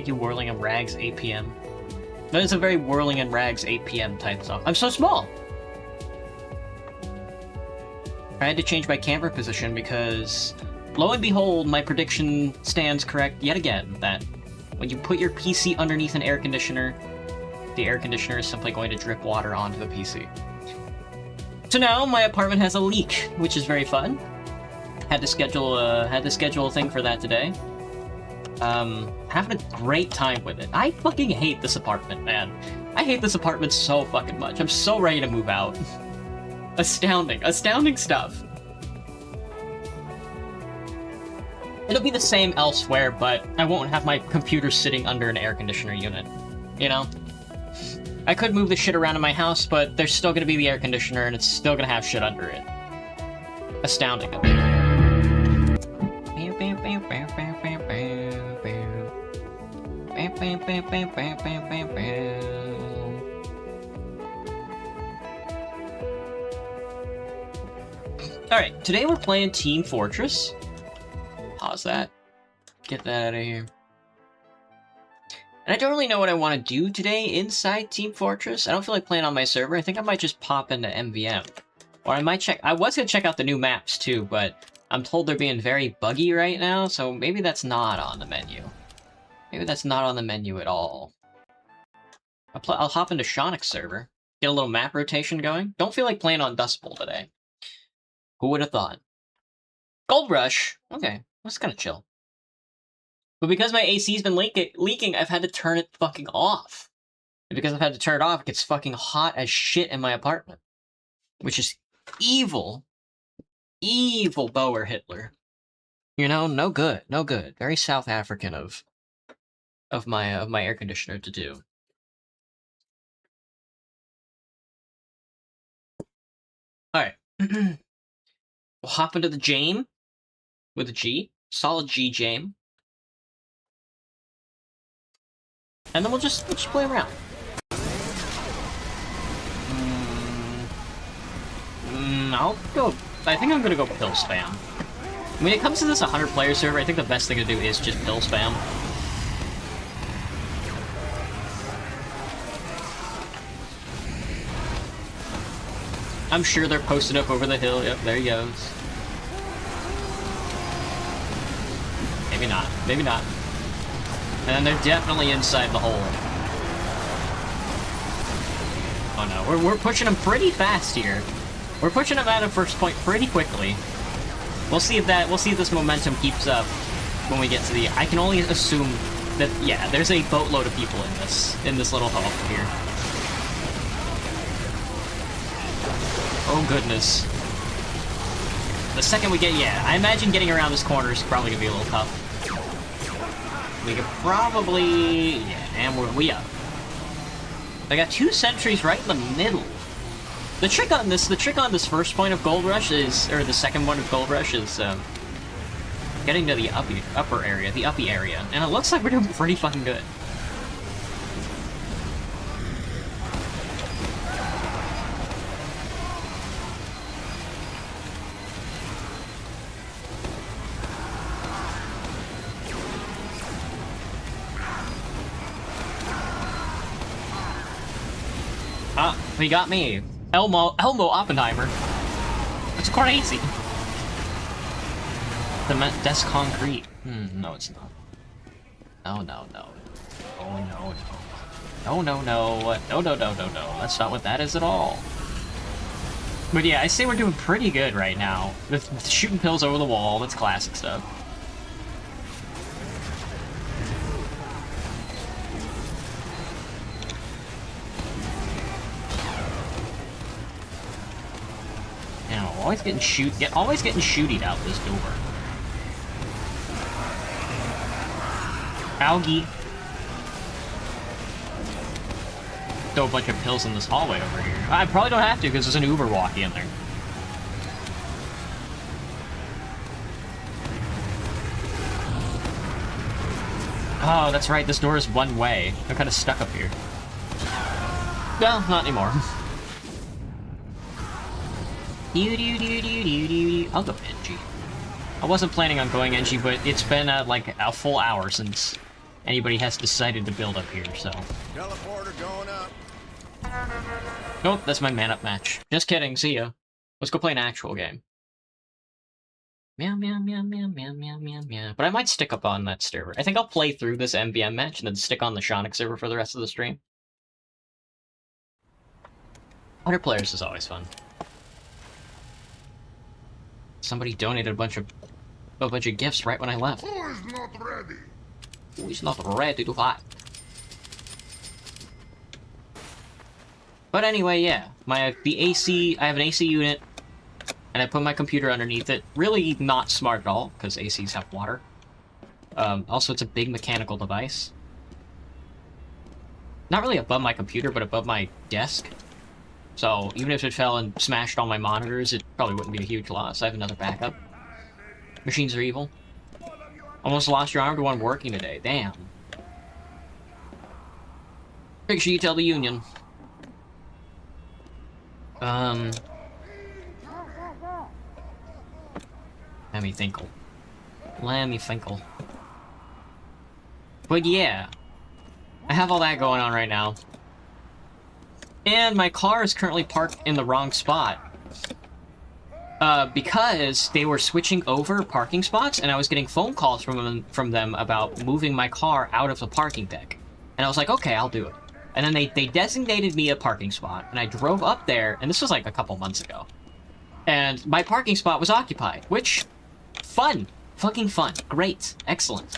make you Whirling in Rags 8 p.m. That is a very Whirling in Rags 8 p.m. type song. I'm so small! I had to change my camera position because, lo and behold, my prediction stands correct yet again, that when you put your PC underneath an air conditioner, the air conditioner is simply going to drip water onto the PC. So now my apartment has a leak, which is very fun. Had to schedule a thing for that today. Having a great time with it. I fucking hate this apartment, man. I hate this apartment so fucking much. I'm so ready to move out. Astounding stuff. It'll be the same elsewhere, but I won't have my computer sitting under an air conditioner unit. You know? I could move the shit around in my house, but there's still gonna be the air conditioner, and it's still gonna have shit under it. Astounding. Alright, today we're playing Team Fortress. Pause that. Get that out of here. And I don't really know what I want to do today inside Team Fortress. I don't feel like playing on my server. I think I might just pop into MVM. Or I might check... I was going to check out the new maps too, but I'm told they're being very buggy right now, so maybe that's not on the menu. Maybe that's not on the menu at all. I'll hop into Shaunik's server. Get a little map rotation going. Don't feel like playing on Dust Bowl today. Who would have thought? Gold Rush! Okay, that's kind of chill. But because my AC's been leaking, I've had to turn it fucking off. And because I've had to turn it off, it gets fucking hot as shit in my apartment. Which is evil. Evil Boer Hitler. You know, no good, no good. Very South African of my air conditioner to do. Alright. We'll hop into the Jame with a G. Solid G Jame. And then we'll just play around. I'll go... I think I'm gonna go pill spam. When it comes to this 100-player server, I think the best thing to do is just pill spam. I'm sure they're posted up over the hill. Yep, there he goes. Maybe not. Maybe not. And then they're definitely inside the hole. Oh no, we're pushing them pretty fast here. We're pushing them out of first point pretty quickly. We'll see if this momentum keeps up when we get to the... I can only assume that, yeah, there's a boatload of people in this little hole here. Oh goodness. The second we get, yeah, I imagine getting around this corner is probably gonna be a little tough. We could probably... yeah, and we up. I got 2 sentries right in the middle. The trick on this first point of Gold Rush is, or the second one of Gold Rush is, getting to the upper area, the uppy area. And it looks like we're doing pretty fucking good. Ah, he got me. Elmo Oppenheimer. It's crazy. That's concrete. No it's not. No. Oh no. No. That's not what that is at all. But yeah, I say we're doing pretty good right now. With shooting pills over the wall, that's classic stuff. Always getting shootied out this door. Algae. Throw a bunch of pills in this hallway over here. I probably don't have to because there's an Uber walkie in there. Oh, that's right. This door is one way. I'm kind of stuck up here. Well, not anymore. I'll go NG. I wasn't planning on going NG, but it's been like a full hour since anybody has decided to build up here, so. Teleporter going up. Nope, that's my man-up match. Just kidding, see ya. Let's go play an actual game. Meow, meow, meow, meow, meow, meow, meow, meow. But I might stick up on that server. I think I'll play through this MVM match and then stick on the Shonic server for the rest of the stream. 100 players is always fun. Somebody donated a bunch of gifts right when I left. Who is not ready? Who is not ready to fight? But anyway, yeah. I have an AC unit, and I put my computer underneath it. Really not smart at all, because ACs have water. Also, it's a big mechanical device. Not really above my computer, but above my desk. So, even if it fell and smashed all my monitors, it probably wouldn't be a huge loss. I have another backup. Machines are evil. Almost lost your arm to one working today. Damn. Make sure you tell the union. Let me thinkle. But yeah. I have all that going on right now. And my car is currently parked in the wrong spot. Because they were switching over parking spots, and I was getting phone calls from them about moving my car out of the parking deck. And I was like, okay, I'll do it. And then they designated me a parking spot, and I drove up there, and this was like a couple months ago. And my parking spot was occupied, which, fun. Fucking fun. Great. Excellent.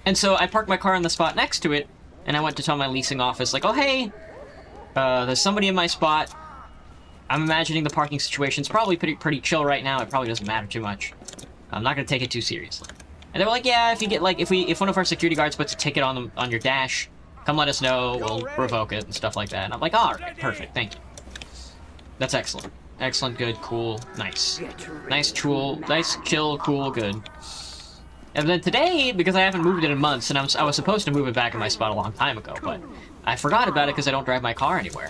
And so I parked my car in the spot next to it, and I went to tell my leasing office, like, oh, hey, there's somebody in my spot. I'm imagining the parking situation's probably pretty chill right now. It probably doesn't matter too much. I'm not gonna take it too seriously. And they were like, yeah, if you get, like, if one of our security guards puts a ticket on your dash, come let us know, we'll revoke it and stuff like that. And I'm like, alright, perfect, thank you. That's excellent. Excellent, good, cool, nice. Nice, chill, cool, good. And then today, because I haven't moved it in months, and I was supposed to move it back in my spot a long time ago, but I forgot about it because I don't drive my car anywhere.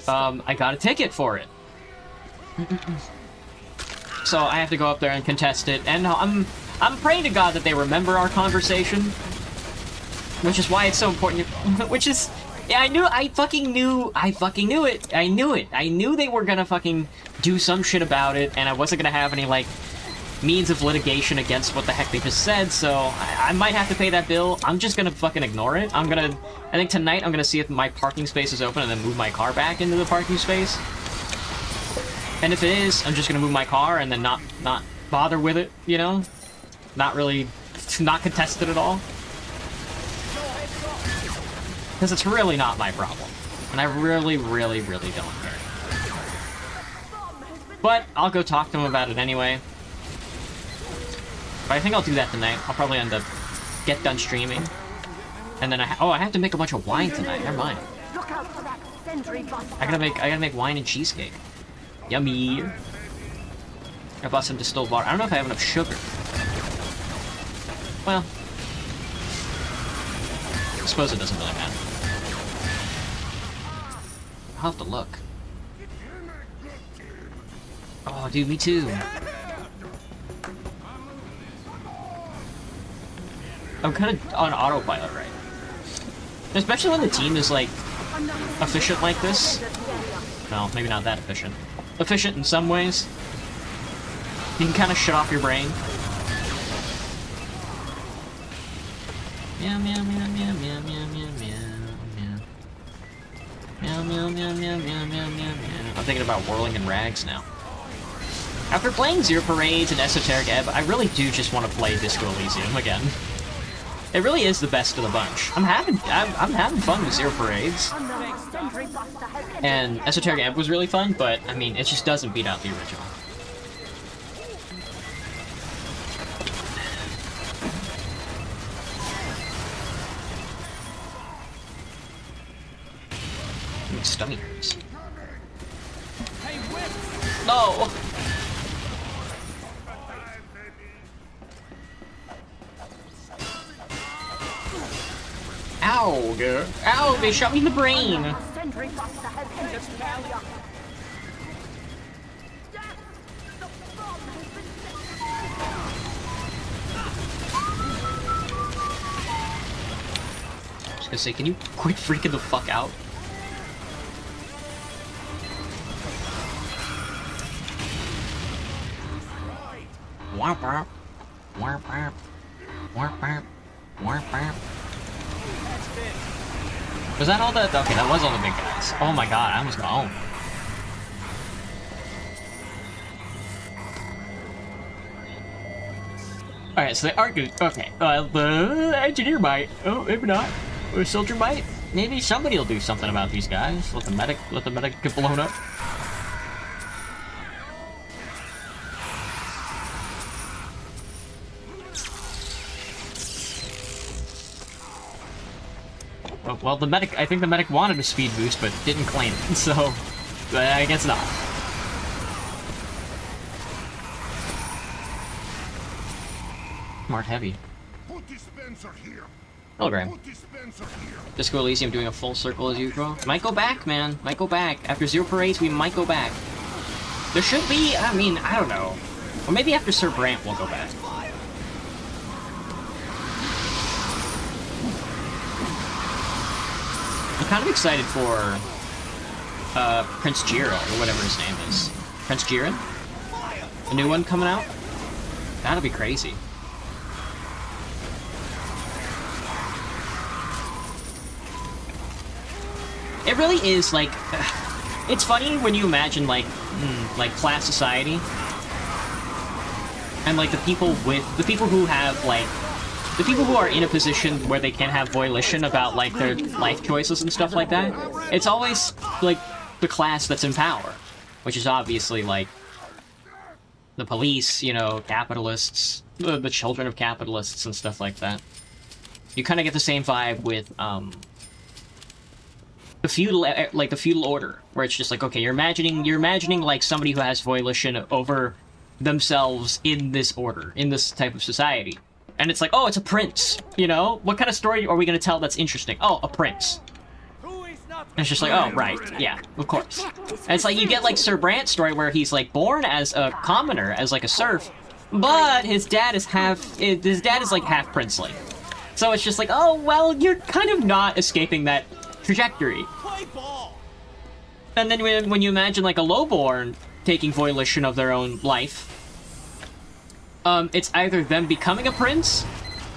I got a ticket for it. So I have to go up there and contest it, and I'm praying to God that they remember our conversation, which is why it's so important. Which is, yeah, I fucking knew it. I knew they were gonna fucking do some shit about it, and I wasn't gonna have any, like, means of litigation against what the heck they just said, so I might have to pay that bill. I'm just gonna fucking ignore it. I think tonight I'm gonna see if my parking space is open and then move my car back into the parking space. And if it is, I'm just gonna move my car and then not bother with it, you know? Not contest it at all. Because it's really not my problem. And I really, really, really don't care. But I'll go talk to them about it anyway. But I think I'll do that tonight. I'll probably end up get done streaming. And then I have to make a bunch of wine tonight. Never mind. I gotta make wine and cheesecake. Yummy. I bought some distilled water. I don't know if I have enough sugar. Well, I suppose it doesn't really matter. I'll have to look. Oh, dude, me too. I'm kind of on autopilot, right? Especially when the team is, like, efficient like this. No, maybe not that efficient. Efficient in some ways. You can kind of shut off your brain. Meow, meow, meow, meow, meow, meow, meow, meow. Meow, meow, meow, meow, meow, meow, meow. I'm thinking about whirling in rags now. After playing Zero Parades and Esoteric Ebb, I really do just want to play Disco Elysium again. It really is the best of the bunch. I'm having fun with Zero Parades. And Esoteric Ebb was really fun, but, I mean, it just doesn't beat out the original. My stomach hurts. No! Ow, girl. Ow, they shot me in the brain. I say, can you quit freaking the fuck out? Warp warp. Warp warp. Warp warp. Warp warp. Was that all that? Okay, that was all the big guys. Oh my god, I almost got home. Alright, so they are good. Okay, the engineer might. Oh, maybe not. Or soldier might. Maybe somebody will do something about these guys. Let the medic get blown up. Well, the medic, I think the medic wanted a speed boost, but didn't claim it, so I guess not. Smart heavy. Telegram. Disco Elysium doing a full circle as usual. Might go back, man. Might go back. After 0 parades, we might go back. There should be, I mean, I don't know. Or maybe after Sir Brant, we'll go back. I'm kind of excited for Prince Jira, or whatever his name is. Prince Jiren? A new one coming out? That'll be crazy. It really is, like... It's funny when you imagine, like class society. And, like, the people who have, like... The people who are in a position where they can have volition about, like, their life choices and stuff like that, it's always, like, the class that's in power. Which is obviously, like, the police, you know, capitalists, the children of capitalists and stuff like that. You kind of get the same vibe with, the feudal order, where it's just like, okay, you're imagining, like, somebody who has volition over themselves in this order, in this type of society. And it's like, oh, it's a prince, you know? What kind of story are we going to tell that's interesting? Oh, a prince. And it's just like, oh, right, yeah, of course. And it's like, you get, like, Sir Brant's story where he's, like, born as a commoner, as, like, a serf, but his dad is like, half princely. So it's just like, oh, well, you're kind of not escaping that trajectory. And then when you imagine, like, a lowborn taking volition of their own life, it's either them becoming a prince,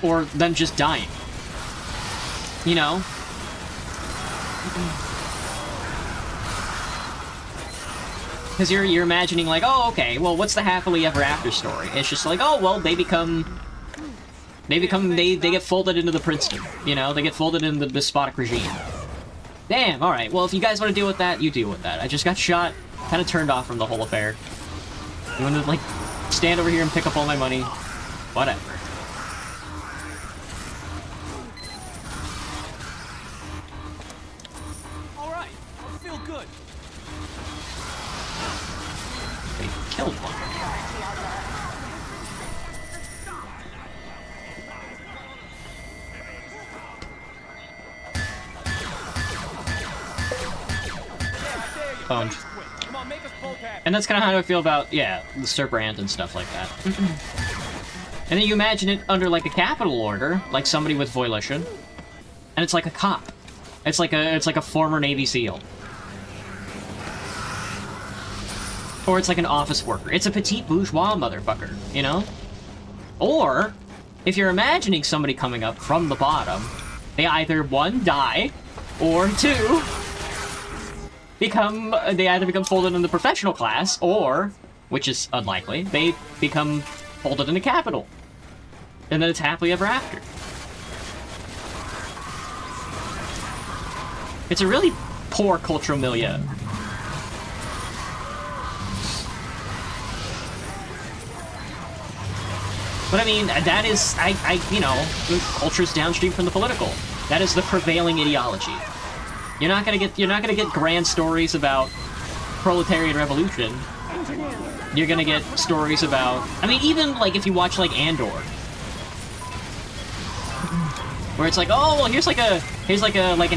or them just dying. You know? Because you're imagining, like, oh, okay, well, what's the happily ever after story? It's just like, oh, well, they get folded into the princedom, you know? They get folded into the despotic regime. Damn, alright, well, if you guys want to deal with that, you deal with that. I just got shot, kind of turned off from the whole affair. You want to, like, stand over here and pick up all my money? Whatever. Alright, I feel good. They killed one. Owned. And that's kind of how I feel about, yeah, the Sir Brant and stuff like that. And then you imagine it under, like, a capital order, like somebody with volition, and it's like a cop. It's like a former Navy SEAL. Or it's like an office worker. It's a petite bourgeois motherfucker, you know? Or, if you're imagining somebody coming up from the bottom, they either, 1, die, or 2... they either become folded in the professional class, or, which is unlikely, they become folded in the capital. And then it's happily ever after. It's a really poor cultural milieu. But I mean, that is, you know, the culture's downstream from the political. That is the prevailing ideology. You're not gonna get grand stories about proletarian revolution. You're gonna get stories about, I mean, even like if you watch like Andor, where it's like, oh well, here's like an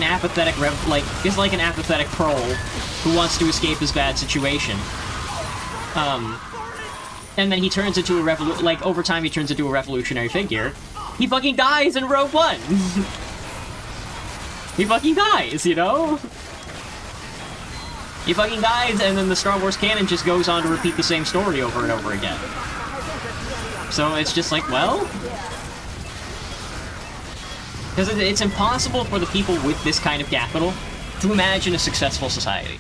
apathetic an apathetic prole who wants to escape his bad situation. And then he turns into a over time he turns into a revolutionary figure. He fucking dies in Rogue One. He fucking dies, you know? He fucking dies, and then the Star Wars canon just goes on to repeat the same story over and over again. So it's just like, well... Because it's impossible for the people with this kind of capital to imagine a successful society.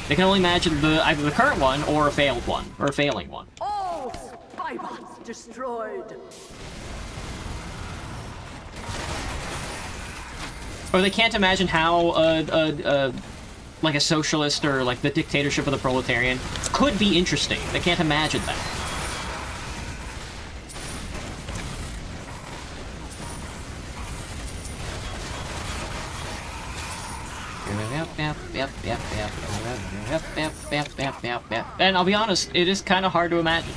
They can only imagine either the current one or a failed one, or a failing one. All spybots destroyed. Or they can't imagine how like a socialist or like the dictatorship of the proletarian could be interesting. They can't imagine that. And I'll be honest, it is kind of hard to imagine.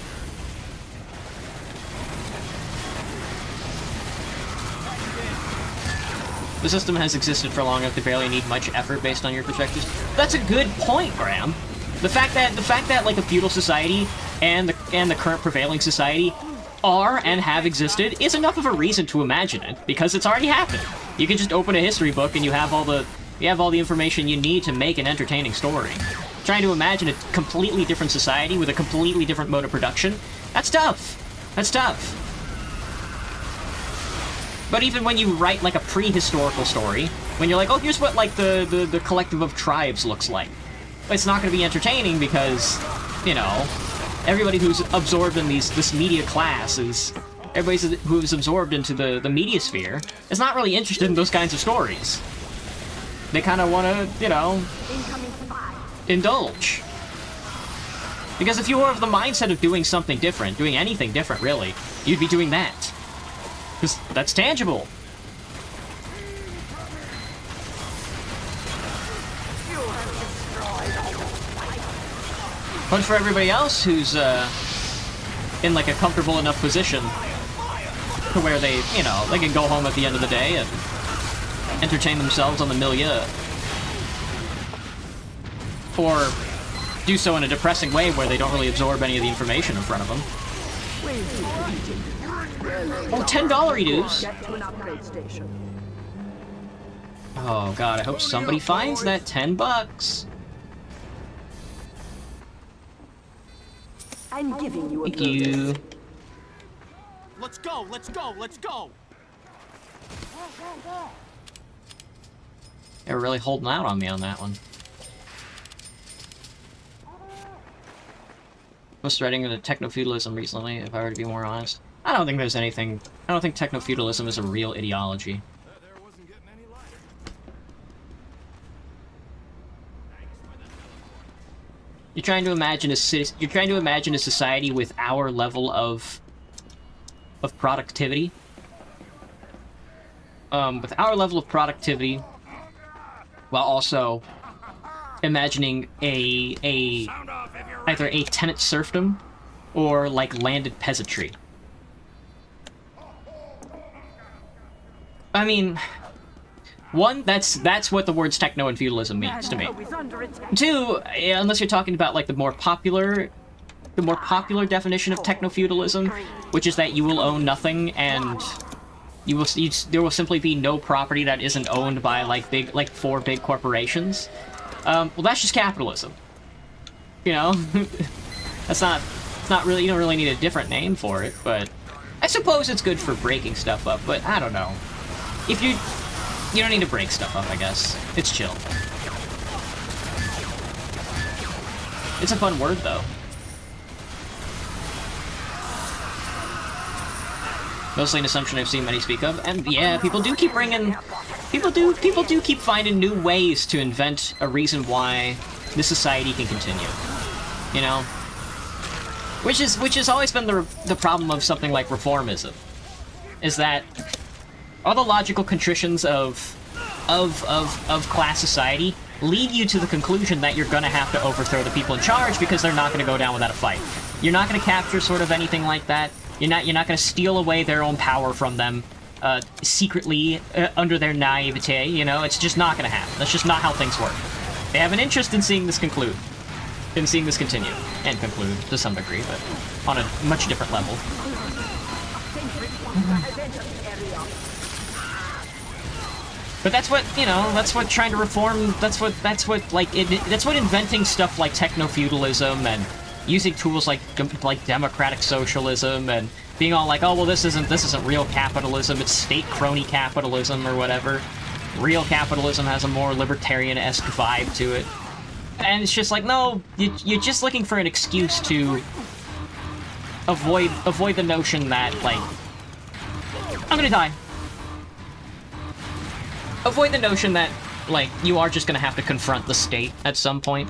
The system has existed for long enough to barely need much effort based on your perspectives. That's a good point, Graham. The fact that like a feudal society and the current prevailing society are and have existed is enough of a reason to imagine it, because it's already happened. You can just open a history book and you have all the information you need to make an entertaining story. Trying to imagine a completely different society with a completely different mode of production, that's tough. That's tough. But even when you write like a prehistorical story, when you're like, oh, here's what like the collective of tribes looks like, it's not going to be entertaining because, you know, everybody who's absorbed in this media class is, everybody who's absorbed into the media sphere is not really interested in those kinds of stories. They kind of want to, you know, indulge. Because if you were of the mindset of doing something different, doing anything different really, you'd be doing that. Because that's tangible. But for everybody else who's in like a comfortable enough position to where they, you know, they can go home at the end of the day and entertain themselves on the milieu, or do so in a depressing way where they don't really absorb any of the information in front of them. Oh, $10 dues. Oh god, I hope somebody finds that $10. I'm giving you a Thank you. Let's go, let's go, let's go! They're really holding out on me on that one. I was threading into techno-feudalism recently, if I were to be more honest. I don't think there's anything... I don't think techno-feudalism is a real ideology. You're trying to imagine a society with our level of productivity. With our level of productivity, while also imagining either a tenant serfdom or like landed peasantry. I mean, one, that's what the words techno and feudalism means to me. Two, unless you're talking about like the more popular definition of techno-feudalism, which is that you will own nothing and there will simply be no property that isn't owned by like four big corporations. Well, that's just capitalism. You know, it's not really, you don't really need a different name for it, but I suppose it's good for breaking stuff up, but I don't know. If you don't need to break stuff up, I guess. It's chill. It's a fun word, though. Mostly an assumption I've seen many speak of, and yeah, people do keep finding new ways to invent a reason why this society can continue. You know? Which has always been the problem of something like reformism. Is that all the logical contritions of class society lead you to the conclusion that you're gonna have to overthrow the people in charge because they're not gonna go down without a fight. You're not gonna capture sort of anything like that. You're not gonna steal away their own power from them secretly under their naivete. You know, it's just not gonna happen. That's just not how things work. They have an interest in seeing this continue, and conclude to some degree, but on a much different level. But that's what, you know, that's what trying to reform, that's what inventing stuff like techno-feudalism and using tools like democratic socialism and being all like, oh, well, this isn't real capitalism, it's state crony capitalism or whatever. Real capitalism has a more libertarian-esque vibe to it. And it's just like, no, you're just looking for an excuse to avoid the notion that, like, I'm gonna die. Avoid the notion that, like, you are just gonna have to confront the state at some point.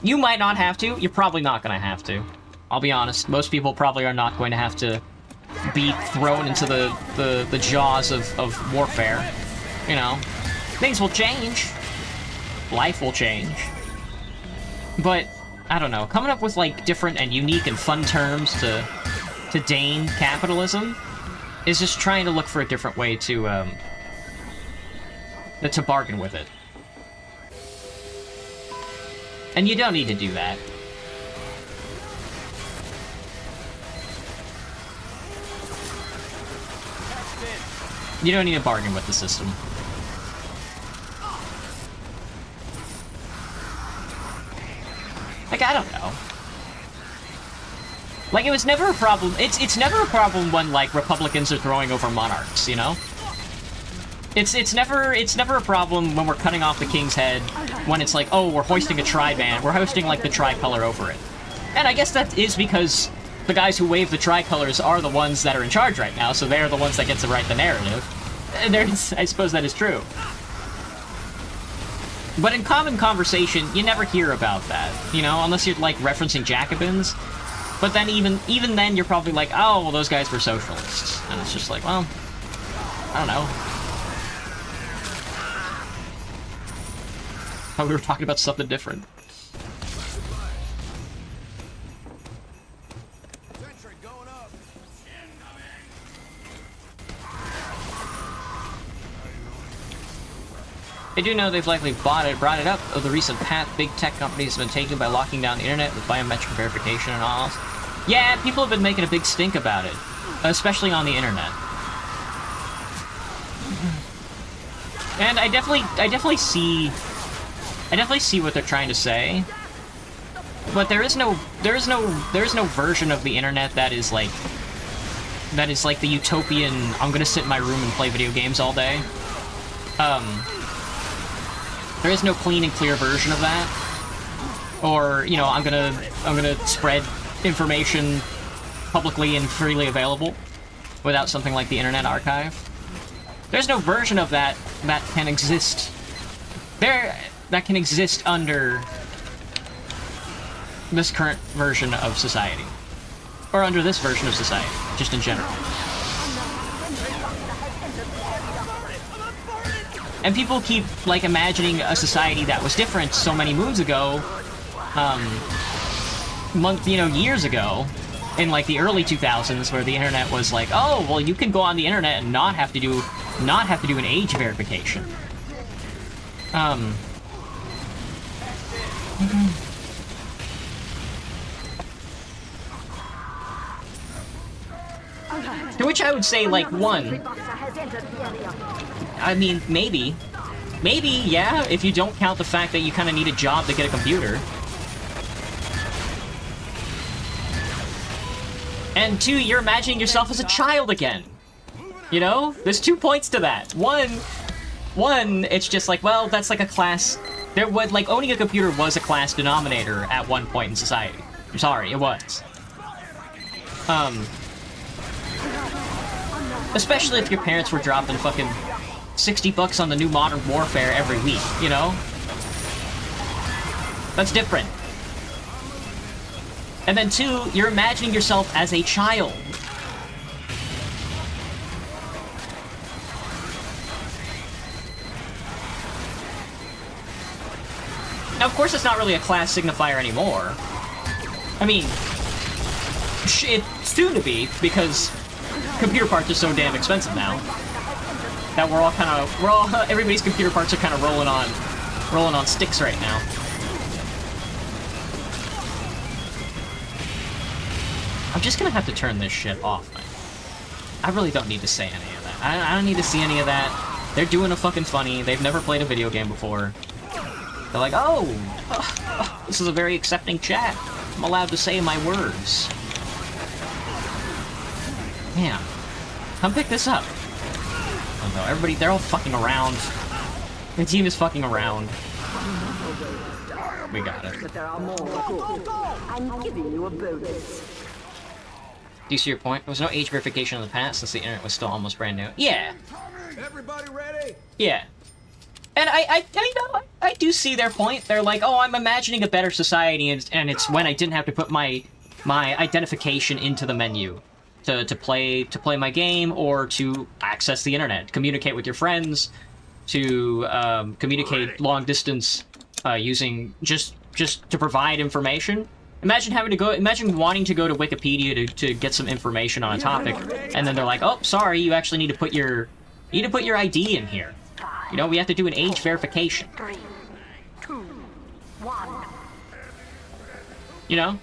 You might not have to, you're probably not gonna have to. I'll be honest, most people probably are not going to have to be thrown into the jaws of warfare. You know, things will change. Life will change. But, I don't know, coming up with, like, different and unique and fun terms to deign capitalism is just trying to look for a different way to bargain with it. And you don't need to do that. You don't need to bargain with the system. Like, I don't know. Like, it was never a problem. It's never a problem when, like, Republicans are throwing over monarchs, you know? It's never a problem when we're cutting off the king's head, when it's like, oh, we're hoisting a tri-band, we're hoisting, like, the tricolor over it. And I guess that is because the guys who wave the tricolors are the ones that are in charge right now, so they're the ones that get to write the narrative. And I suppose that is true. But in common conversation, you never hear about that, you know, unless you're, like, referencing Jacobins. But then even then, you're probably like, oh, well, those guys were socialists. And it's just like, well, I don't know. Thought we were talking about something different. Sentry going up. I do know they've likely brought it up of the recent path big tech companies have been taking by locking down the internet with biometric verification and all. Yeah, people have been making a big stink about it, especially on the internet. And I definitely see what they're trying to say. But there is no version of the internet that is like the utopian, I'm gonna sit in my room and play video games all day. There is no clean and clear version of that. Or, you know, I'm gonna spread information publicly and freely available without something like the Internet Archive. There's no version of that that can exist under this current version of society. Or under this version of society, just in general. And people keep, like, imagining a society that was different so many moons ago, years ago, in, like, the early 2000s, where the internet was like, oh, well, you can go on the internet and not have to do an age verification. To which I would say, like, one, I mean, maybe, yeah, if you don't count the fact that you kind of need a job to get a computer. And two, you're imagining yourself as a child again. You know? There's 2 points to that. One, it's just like, well, that's like a class. Like, owning a computer was a class denominator at one point in society. I'm sorry, it was. Especially if your parents were dropping fucking $60 on the new Modern Warfare every week, you know? That's different. And then two, you're imagining yourself as a child. Now, of course, it's not really a class signifier anymore. I mean, it's soon to be, because computer parts are so damn expensive now that everybody's computer parts are kind of rolling on sticks right now. I'm just gonna have to turn this shit off, man. I really don't need to say any of that. I don't need to see any of that. They're doing a fucking funny. They've never played a video game before. They're like, oh, this is a very accepting chat. I'm allowed to say my words. Damn. Come pick this up. Oh no, everybody, they're all fucking around. The team is fucking around. We got it. But there are more. Good. I'm giving you a bonus. Do you see your point? There was no age verification in the past since the internet was still almost brand new. Yeah. Everybody ready? Yeah. And I do see their point. They're like, oh, I'm imagining a better society, and it's when I didn't have to put my identification into the menu to play my game or to access the internet, communicate with your friends, to communicate long distance using just to provide information. Imagine wanting to go to Wikipedia to get some information on a topic, and then they're like, oh, sorry, you actually need to put your ID in here. You know, we have to do an age verification. 3, 2, 1. You know?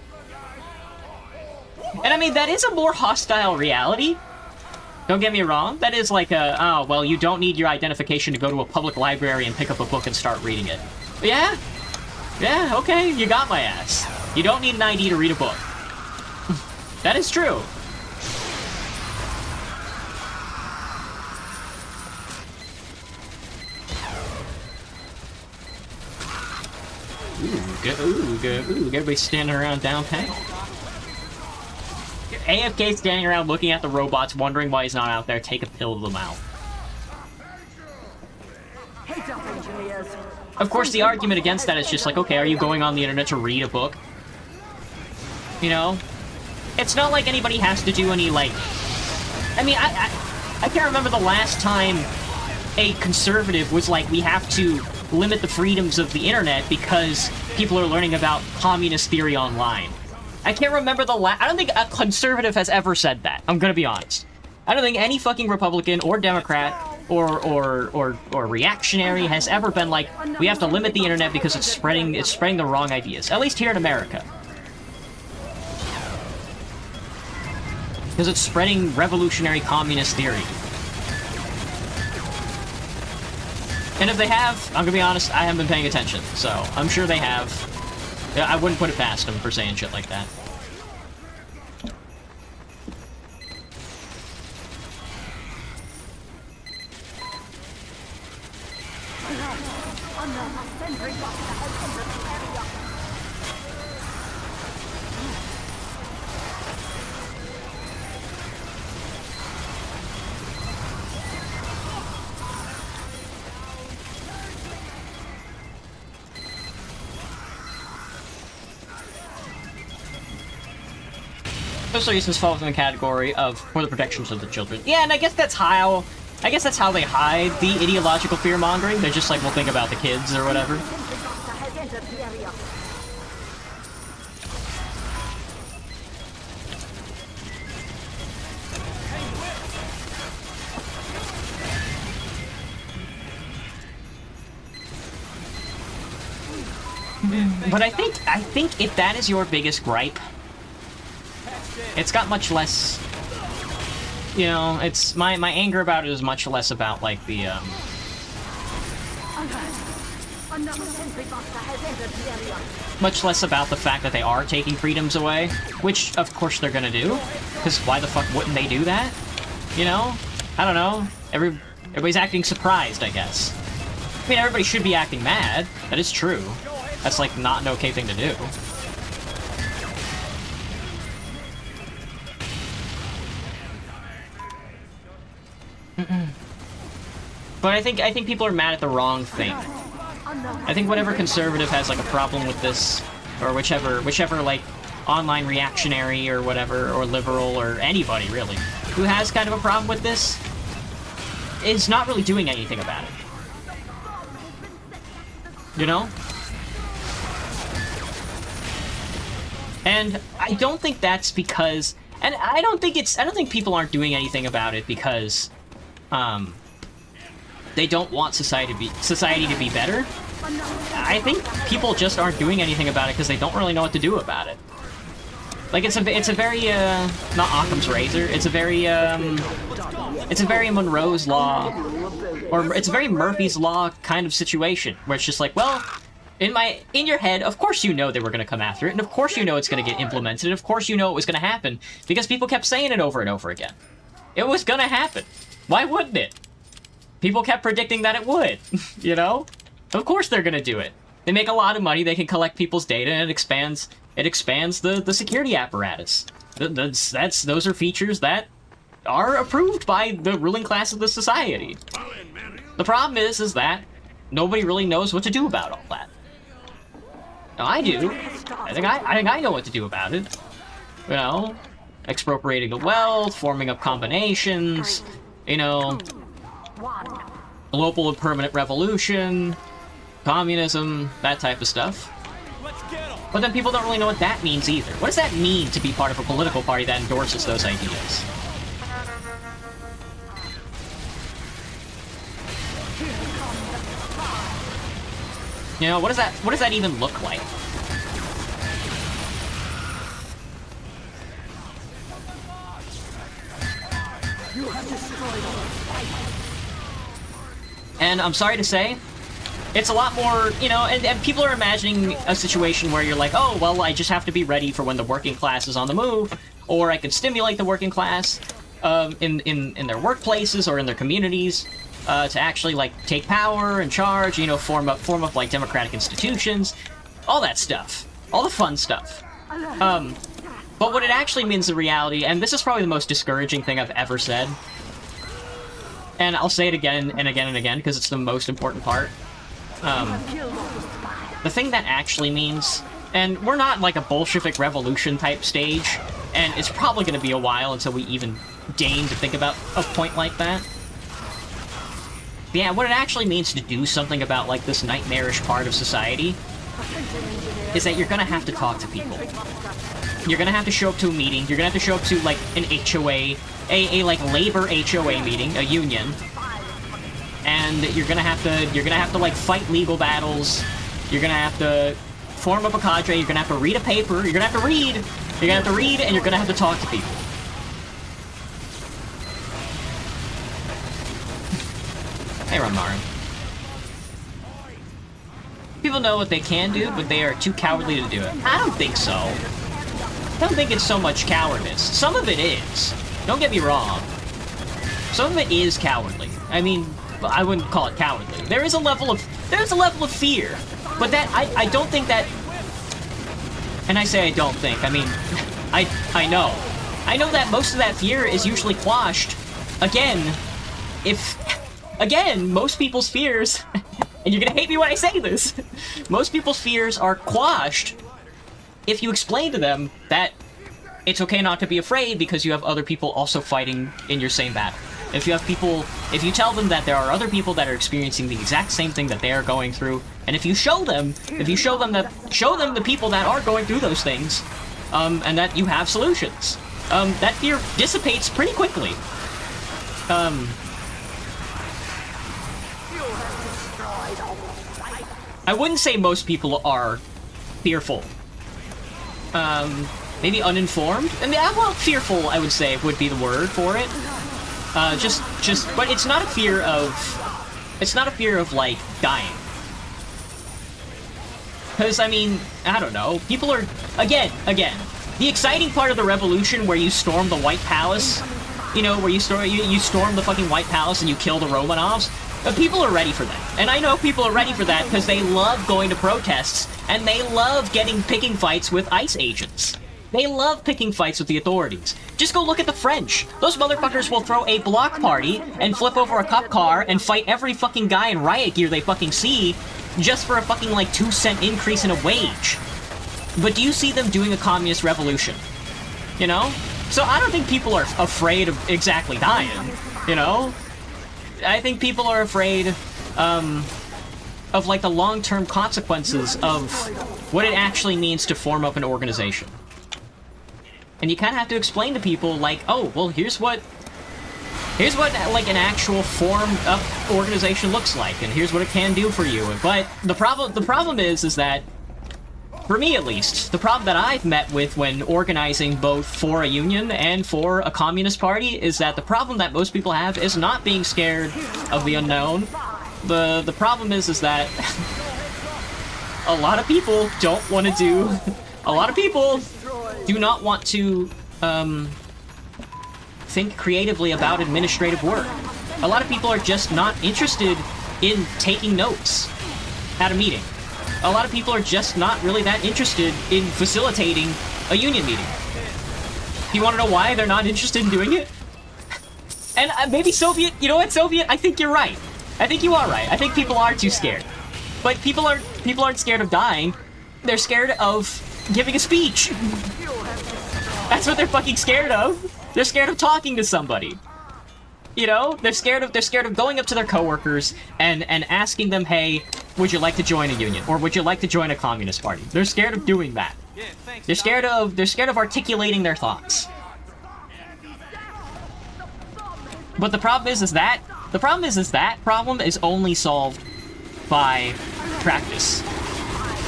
And I mean, that is a more hostile reality. Don't get me wrong. That is like oh, well, you don't need your identification to go to a public library and pick up a book and start reading it. Yeah? Yeah, okay, you got my ass. You don't need an ID to read a book. That is true. Ooh, good. Everybody's standing around downtown. AFK standing around looking at the robots, wondering why he's not out there. Take a pill to the mouth. Heads up, engineers. Of course, the argument against that is just like, okay, are you going on the internet to read a book? You know? It's not like anybody has to do any, like... I mean, I can't remember the last time a conservative was like, we have to limit the freedoms of the internet because people are learning about communist theory online. I can't remember I don't think a conservative has ever said that. I'm gonna be honest. I don't think any fucking Republican or Democrat or reactionary has ever been like, we have to limit the internet because it's spreading the wrong ideas. At least here in America. Because it's spreading revolutionary communist theory. And if they have, I'm gonna be honest, I haven't been paying attention, so I'm sure they have. I wouldn't put it past them for saying shit like that. Those reasons fall within the category of for the protections of the children. Yeah, and I guess that's how they hide the ideological fear mongering. They're just like, we'll think about the kids or whatever. But I think if that is your biggest gripe, it's got much less, you know, it's, my anger about it is much less about, like, the, much less about the fact that they are taking freedoms away, which, of course, they're gonna do, because why the fuck wouldn't they do that? You know? I don't know. Everybody's acting surprised, I guess. I mean, everybody should be acting mad. That is true. That's, like, not an okay thing to do. But I think people are mad at the wrong thing. I think whatever conservative has like a problem with this, or whichever like online reactionary or whatever, or liberal or anybody really, who has kind of a problem with this, is not really doing anything about it. You know? And I don't think that's because, and I don't think people aren't doing anything about it because they don't want society to be better. I think people just aren't doing anything about it because they don't really know what to do about it. Like it's a very not Occam's razor. It's a very Monroe's Law Or it's a very Murphy's Law kind of situation, where it's just like, well, in your head, of course you know they were going to come after it, and of course you know it's going to get implemented, and of course you know it was going to happen, because people kept saying it over and over again. It was going to happen. Why wouldn't it? People kept predicting that it would, you know? Of course they're going to do it. They make a lot of money, they can collect people's data, and it expands the security apparatus. Those are features that are approved by the ruling class of the society. The problem is that nobody really knows what to do about all that. Now, I do. I think I know what to do about it. You know, expropriating the wealth, forming up combinations, you know, global and permanent revolution, communism, that type of stuff. But then people don't really know what that means either. What does that mean to be part of a political party that endorses those ideas? You know, what does that even look like? And I'm sorry to say, it's a lot more, you know, and people are imagining a situation where you're like, oh, well, I just have to be ready for when the working class is on the move, or I could stimulate the working class in their workplaces or in their communities. To actually, like, take power and charge, you know, form up, like, democratic institutions, all that stuff. All the fun stuff. But what it actually means in reality, and this is probably the most discouraging thing I've ever said, and I'll say it again and again and again, because it's the most important part. The thing that actually means, and we're not, like, a Bolshevik revolution type stage, and it's probably going to be a while until we even deign to think about a point like that. Yeah, what it actually means to do something about, like, this nightmarish part of society is that you're gonna have to talk to people. You're gonna have to show up to a meeting, you're gonna have to show up to, like, an HOA, like, labor HOA meeting, a union, and you're gonna have to, like, fight legal battles, you're gonna have to form up a cadre, you're gonna have to read a paper, you're gonna have to read, and you're gonna have to talk to people. Hey, Ramaru. People know what they can do, but they are too cowardly to do it. I don't think so. I don't think it's so much cowardice. Some of it is. Don't get me wrong. Some of it is cowardly. I mean, I wouldn't call it cowardly. There's a level of fear. But that, I don't think that... And I say I don't think, I mean, I know. I know that most of that fear is usually quashed. Again, most people's fears, and you're gonna hate me when I say this, most people's fears are quashed if you explain to them that it's okay not to be afraid because you have other people also fighting in your same battle. If you tell them that there are other people that are experiencing the exact same thing that they are going through, and if you show them the people that are going through those things, and that you have solutions, that fear dissipates pretty quickly. I wouldn't say most people are fearful. Maybe uninformed? I mean, well, fearful, I would say, would be the word for it. But it's not a fear of, like, dying. Because, I mean, I don't know, people are, again, the exciting part of the revolution where you storm the White Palace, you know, where you storm the fucking White Palace and you kill the Romanovs, people are ready for that. And I know people are ready for that because they love going to protests, and they love picking fights with ICE agents. They love picking fights with the authorities. Just go look at the French. Those motherfuckers will throw a block party and flip over a cop car and fight every fucking guy in riot gear they fucking see just for a fucking, like, 2-cent increase in a wage. But do you see them doing a communist revolution? You know? So I don't think people are afraid of exactly dying, you know? I think people are afraid of, like, the long-term consequences of what it actually means to form up an organization. And you kind of have to explain to people, like, oh, well, here's what, like, an actual formed-up organization looks like, and here's what it can do for you. But the problem is that for me at least, the problem that I've met with when organizing both for a union and for a communist party is that the problem that most people have is not being scared of the unknown. The problem is that a lot of people don't want to do... A lot of people do not want to, think creatively about administrative work. A lot of people are just not interested in taking notes at a meeting. A lot of people are just not really that interested in facilitating a union meeting. Do you want to know why they're not interested in doing it? And maybe Soviet, you know what, Soviet? I think you're right. I think you are right. I think people are too scared. But people aren't scared of dying. They're scared of giving a speech. That's what they're fucking scared of. They're scared of talking to somebody. You know, they're scared of going up to their coworkers and asking them, "Hey, would you like to join a union, or would you like to join a communist party?" They're scared of doing that. They're scared of articulating their thoughts. But the problem is that problem is only solved by practice.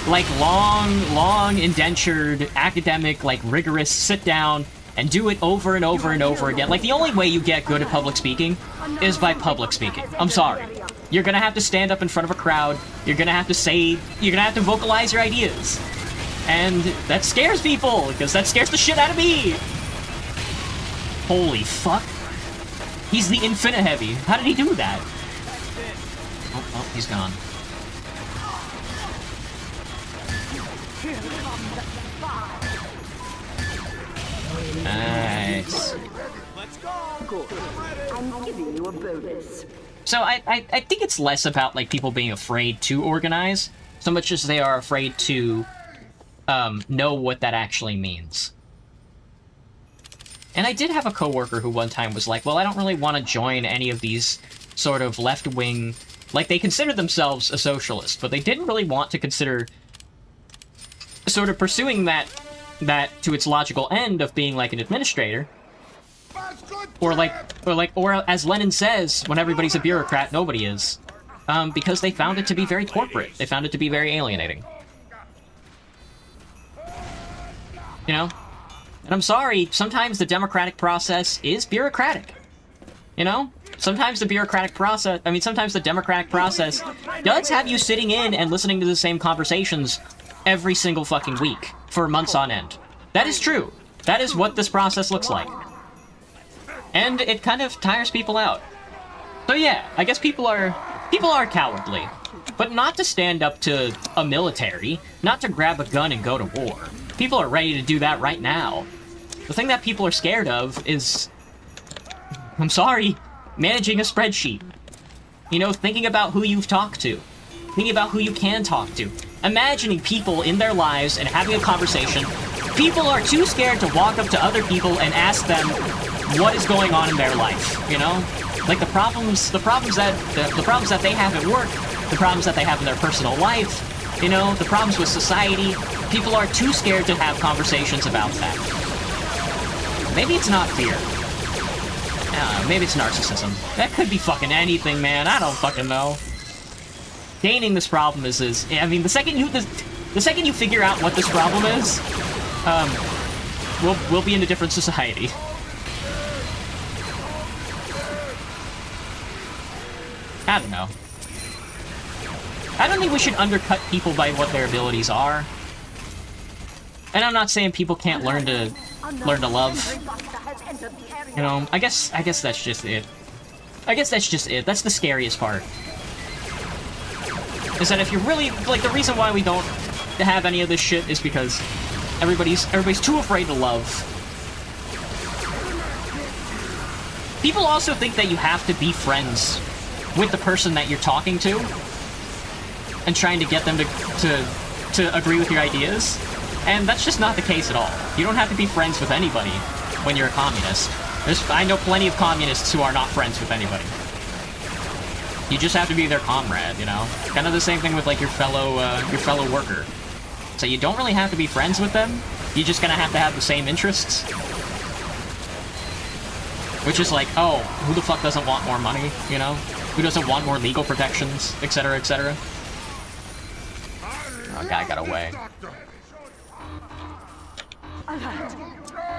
Like long indentured, academic, like rigorous sit down and do it over and over and over again. Like, the only way you get good at public speaking is by public speaking. I'm sorry. You're gonna have to stand up in front of a crowd. You're gonna have to vocalize your ideas. And that scares people, because that scares the shit out of me! Holy fuck. He's the infinite heavy. How did he do that? Oh, he's gone. Nice. Let's go. I'm giving you a bonus. So I think it's less about, like, people being afraid to organize, so much as they are afraid to know what that actually means. And I did have a coworker who one time was like, well, I don't really want to join any of these sort of left-wing... Like, they considered themselves a socialist, but they didn't really want to consider sort of pursuing that to its logical end of being like an administrator. Or as Lenin says, when everybody's a bureaucrat, nobody is. Because they found it to be very corporate. They found it to be very alienating. You know? And I'm sorry, sometimes the democratic process is bureaucratic. You know? Sometimes the democratic process does have you sitting in and listening to the same conversations every single fucking week for months on end. That is true. That is what this process looks like. And it kind of tires people out. So yeah, I guess people are cowardly. But not to stand up to a military, not to grab a gun and go to war. People are ready to do that right now. The thing that people are scared of is... I'm sorry, managing a spreadsheet. You know, thinking about who you've talked to. Thinking about who you can talk to. Imagining people in their lives and having a conversation. People are too scared to walk up to other people and ask them what is going on in their life, you know? Like the problems that they have at work, the problems that they have in their personal life, you know, the problems with society. People are too scared to have conversations about that. Maybe it's not fear. Maybe it's narcissism. That could be fucking anything, man. I don't fucking know. Gaining this problem is I mean, the second you figure out what this problem is, we'll be in a different society. I don't know. I don't think we should undercut people by what their abilities are. And I'm not saying people can't learn to love. You know, I guess that's just it. That's the scariest part. Is that if you're really, like, the reason why we don't have any of this shit is because everybody's too afraid to love. People also think that you have to be friends with the person that you're talking to and trying to get them to agree with your ideas. And that's just not the case at all. You don't have to be friends with anybody when you're a communist. I know plenty of communists who are not friends with anybody. You just have to be their comrade, you know? Kind of the same thing with, like, your fellow worker. So you don't really have to be friends with them. You're just gonna have to have the same interests. Which is like, oh, who the fuck doesn't want more money, you know? Who doesn't want more legal protections, etc., etc.? Oh, guy got away. Alert.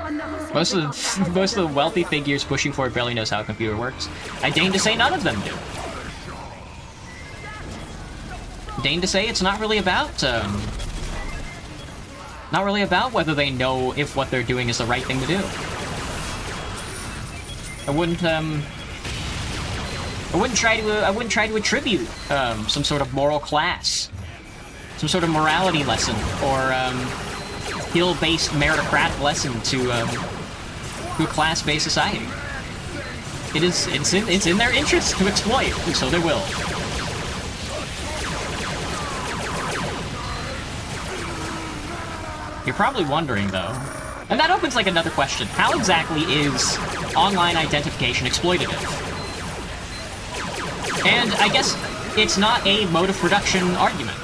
Another Most of the wealthy figures pushing for it barely knows how a computer works. I deign to say none of them do. Deign to say it's not really about whether they know if what they're doing is the right thing to do. I wouldn't try to attribute some sort of moral class, some sort of morality lesson, or skill-based meritocratic lesson to a class-based society. It's in their interest to exploit, and so they will. You're probably wondering, though, and that opens like another question: how exactly is online identification exploitative? And I guess it's not a mode of production argument.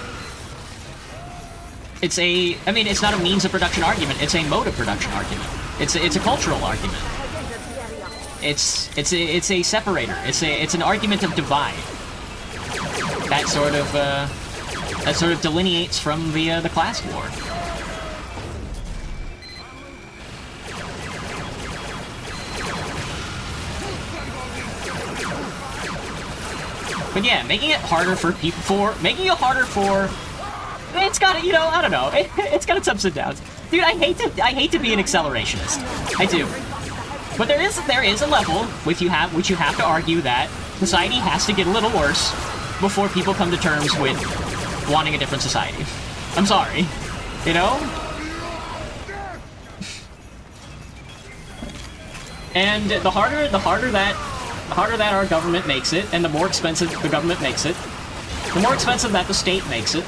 It's not a means of production argument. It's a mode of production argument. It's a cultural argument. It's a separator. It's an argument of divide. That sort of delineates from the class war. But yeah, making it harder for it's got, you know, I don't know. It's got its ups and downs. Dude, I hate to be an accelerationist. I do. But there is a level which you have to argue that society has to get a little worse before people come to terms with wanting a different society. I'm sorry. You know? And the harder that our government makes it, and the more expensive the government makes it, the more expensive that the state makes it,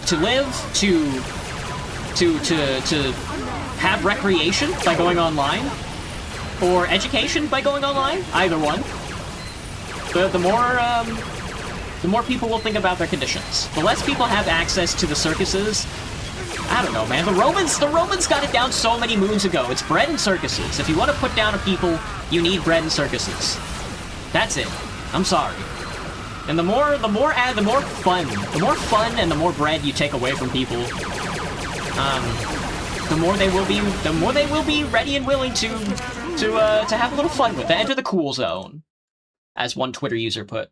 to live, to have recreation by going online, or education by going online, either one, the more people will think about their conditions. The less people have access to the circuses, I don't know, man. The Romans got it down so many moons ago. It's bread and circuses. If you want to put down a people, you need bread and circuses. That's it. I'm sorry. And the more fun and the more bread you take away from people, the more they will be ready and willing to have a little fun with it. Enter the cool zone, as one Twitter user put.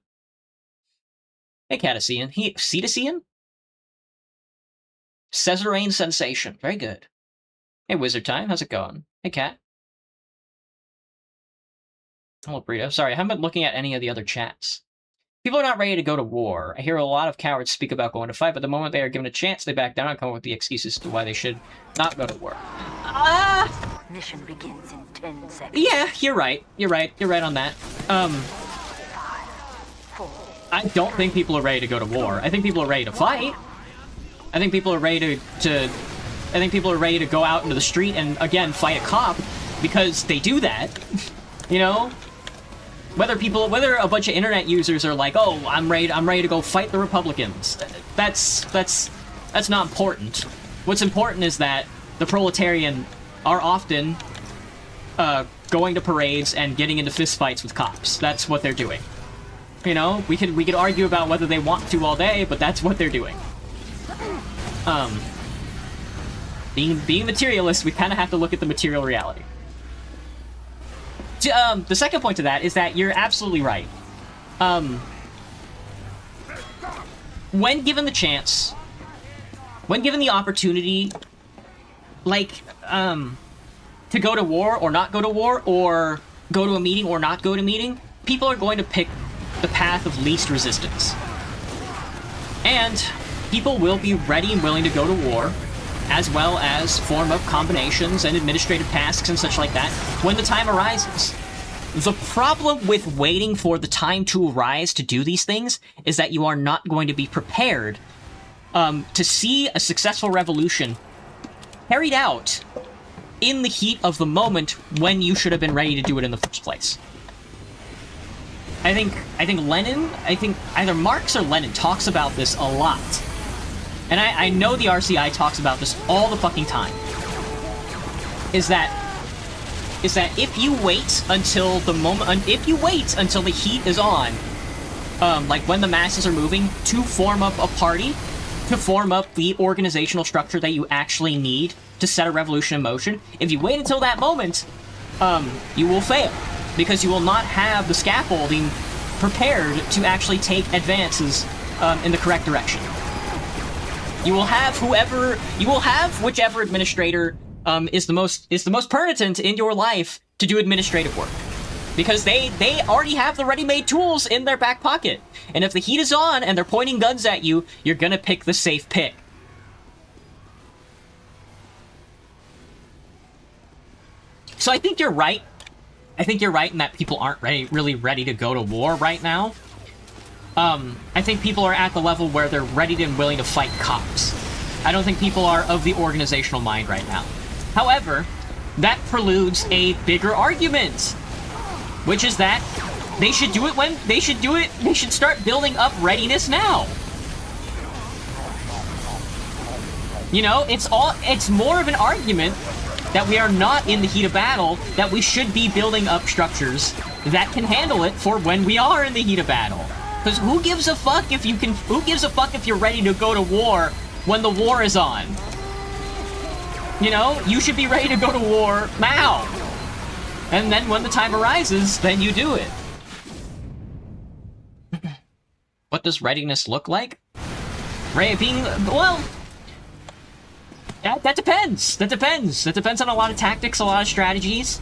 Hey, Catasian. Cetasian? Caesarine sensation. Very good. Hey, Wizard Time. How's it going? Hey, Cat. Hello, Burrito. Sorry, I haven't been looking at any of the other chats. People are not ready to go to war. I hear a lot of cowards speak about going to fight, but the moment they are given a chance, they back down and come up with the excuses to why they should not go to war. mission begins in 10 seconds. Yeah, you're right. You're right on that. I don't think people are ready to go to war. I think people are ready to fight. I think people are ready to go out into the street and again fight a cop because they do that. You know? Whether a bunch of internet users are like, "Oh, I'm ready to go fight the Republicans." That's not important. What's important is that the proletarian are often going to parades and getting into fistfights with cops. That's what they're doing. You know, we could argue about whether they want to all day, but that's what they're doing. Being materialist, we kind of have to look at the material reality. The second point to that is that you're absolutely right. When given the chance, when given the opportunity, like, to go to war or not go to war, or go to a meeting or not go to a meeting, people are going to pick the path of least resistance. And people will be ready and willing to go to war, as well as form up combinations and administrative tasks and such like that when the time arises. The problem with waiting for the time to arise to do these things is that you are not going to be prepared to see a successful revolution carried out in the heat of the moment when you should have been ready to do it in the first place. I think either Marx or Lenin talks about this a lot. And I know the RCI talks about this all the fucking time. Is that if you wait until the moment, if you wait until the heat is on, like when the masses are moving, to form up a party, to form up the organizational structure that you actually need to set a revolution in motion, if you wait until that moment, you will fail. Because you will not have the scaffolding prepared to actually take advances in the correct direction. You will have whichever administrator is the most pertinent in your life to do administrative work. Because they already have the ready-made tools in their back pocket. And if the heat is on and they're pointing guns at you, you're gonna pick the safe pick. So I think you're right. I think you're right in that people aren't really ready to go to war right now. I think people are at the level where they're ready and willing to fight cops. I don't think people are of the organizational mind right now. However, that preludes a bigger argument, which is that they should do it when they should start building up readiness now. You know, it's more of an argument that we are not in the heat of battle, that we should be building up structures that can handle it for when we are in the heat of battle. Because who gives a fuck if you're ready to go to war when the war is on? You know, you should be ready to go to war now. And then when the time arises, then you do it. What does readiness look like? Well, that depends. That depends on a lot of tactics, a lot of strategies.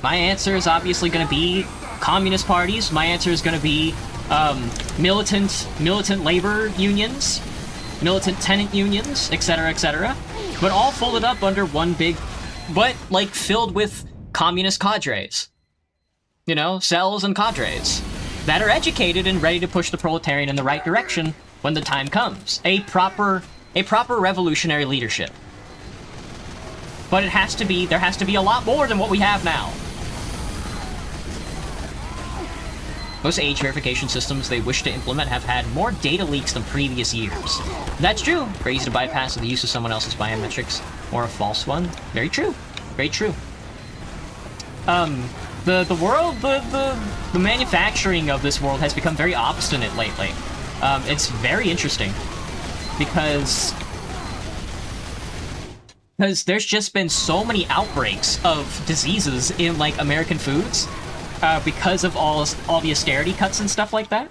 My answer is obviously going to be communist parties. My answer is going to be militant labor unions, militant tenant unions, etc., etc. But all folded up under one big, but like filled with communist cadres. You know, cells and cadres that are educated and ready to push the proletariat in the right direction when the time comes. A proper revolutionary leadership. But there has to be a lot more than what we have now. Most age verification systems they wish to implement have had more data leaks than previous years. That's true. Very easy to bypass the use of someone else's biometrics or a false one. Very true. Very true. The world, the manufacturing of this world has become very obstinate lately. It's very interesting because there's just been so many outbreaks of diseases in like American foods because of all the austerity cuts and stuff like that.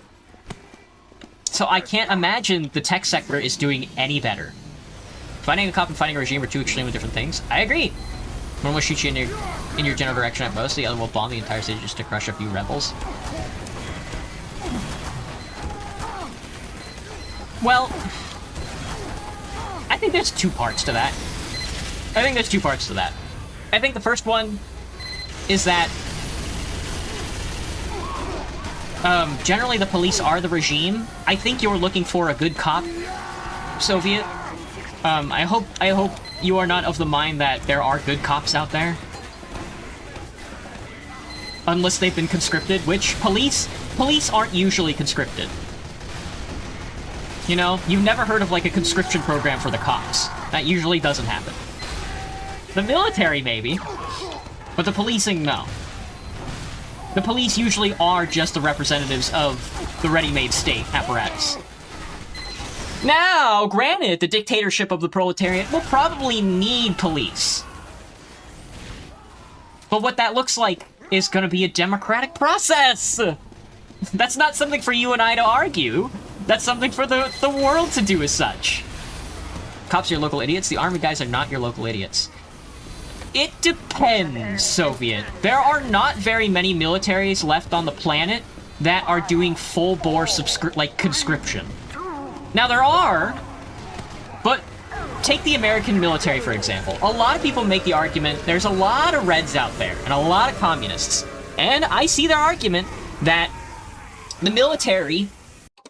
So I can't imagine the tech sector is doing any better. Finding a cop and finding a regime are two extremely different things. I agree. One will shoot you in your general direction at most, the other will bomb the entire city just to crush a few rebels. Well, I think there's two parts to that. I think the first one is that generally the police are the regime. I think you're looking for a good cop, Soviet. I hope you are not of the mind that there are good cops out there. Unless they've been conscripted, which police aren't usually conscripted. You know, you've never heard of like a conscription program for the cops. That usually doesn't happen. The military, maybe. But the policing, no. The police usually are just the representatives of the ready-made state apparatus. Now, granted, the dictatorship of the proletariat will probably need police. But what that looks like is going to be a democratic process! That's not something for you and I to argue. That's something for the world to do as such. Cops are your local idiots. The army guys are not your local idiots. It depends, Soviet. There are not very many militaries left on the planet that are doing full-bore conscription. Now there are, but take the American military, for example. A lot of people make the argument, there's a lot of Reds out there, and a lot of communists. And I see their argument that the military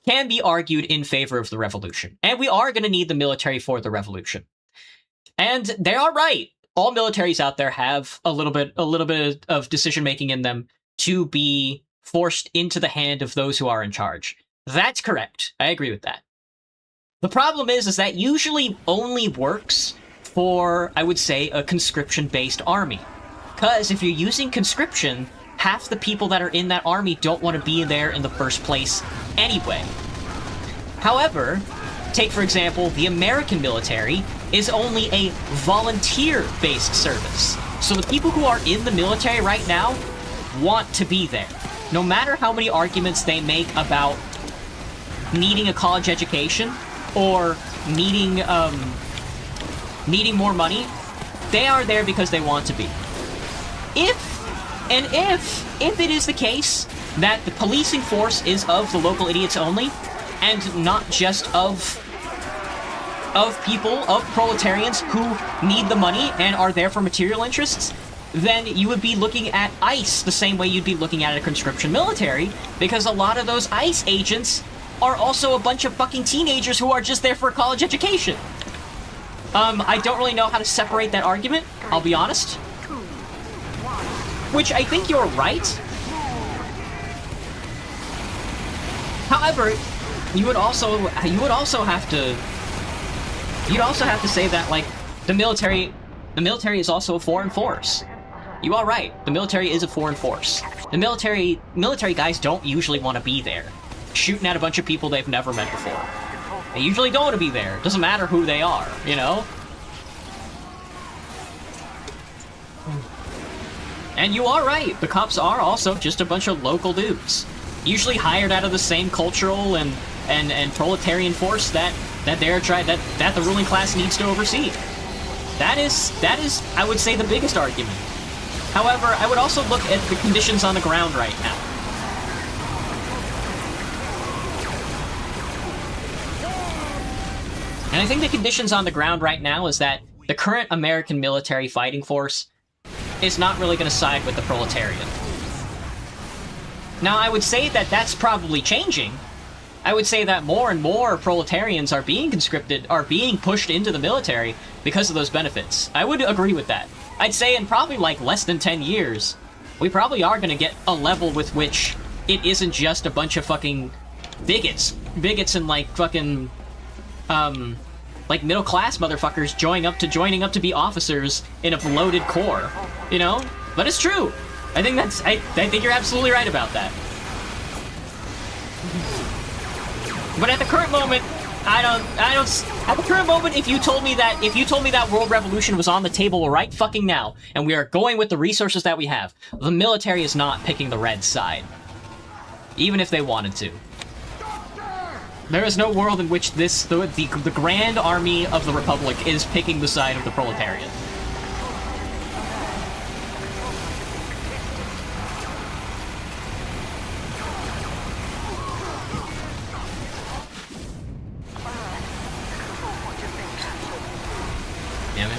can be argued in favor of the revolution. And we are going to need the military for the revolution. And they are right. All militaries out there have a little bit of decision-making in them to be forced into the hand of those who are in charge. That's correct. I agree with that. The problem is that usually only works for, I would say, a conscription-based army. Because if you're using conscription, half the people that are in that army don't want to be there in the first place anyway. However, take, for example, the American military is only a volunteer-based service. So the people who are in the military right now want to be there. No matter how many arguments they make about needing a college education or needing more money, they are there because they want to be. If it is the case that the policing force is of the local idiots only, and not just of people, of proletarians who need the money and are there for material interests, then you would be looking at ICE the same way you'd be looking at a conscription military, because a lot of those ICE agents are also a bunch of fucking teenagers who are just there for a college education. I don't really know how to separate that argument, I'll be honest. Which I think you're right. However, you'd also have to say that, like, the military is also a foreign force. You are right. The military is a foreign force. The military guys don't usually want to be there, shooting at a bunch of people they've never met before. They usually don't want to be there. It doesn't matter who they are, you know? And you are right. The cops are also just a bunch of local dudes, usually hired out of the same cultural and proletarian force that the ruling class needs to oversee. That is, I would say, the biggest argument. However, I would also look at the conditions on the ground right now. And I think the conditions on the ground right now is that the current American military fighting force is not really going to side with the proletariat. Now, I would say that that's probably changing. I would say that more and more proletarians are being conscripted, are being pushed into the military because of those benefits. I would agree with that. I'd say in probably, like, less than 10 years, we probably are going to get a level with which it isn't just a bunch of fucking bigots and, like, fucking, like, middle-class motherfuckers joining up to be officers in a bloated corps, you know? But it's true. I think I think you're absolutely right about that. But at the current moment, at the current moment, if you told me that world revolution was on the table right fucking now, and we are going with the resources that we have, the military is not picking the red side. Even if they wanted to. There is no world in which the Grand Army of the Republic is picking the side of the proletariat.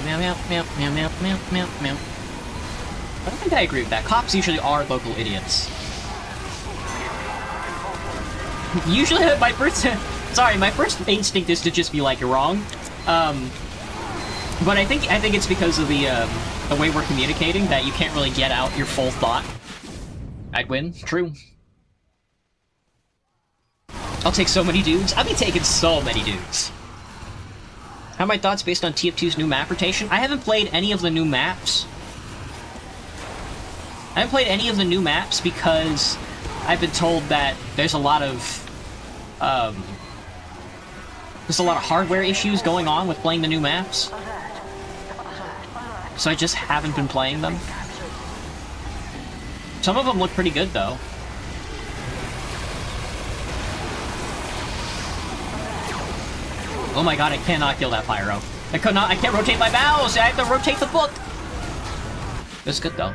Meow, meow, meow, meow, meow, meow, meow, meow. I don't think I agree with that. Cops usually are local idiots. Usually, my first instinct is to just be like, you're wrong. But I think it's because of the way we're communicating that you can't really get out your full thought. I'd win. True. I'll take so many dudes. I'll be taking so many dudes. How are my thoughts based on Tf2's new map rotation? I haven't played any of the new maps. I haven't played any of the new maps because I've been told that there's a lot of hardware issues going on with playing the new maps. So I just haven't been playing them. Some of them look pretty good, though. Oh my god, I cannot kill that pyro. I can't rotate my mouse! I have to rotate the book! That's good, though.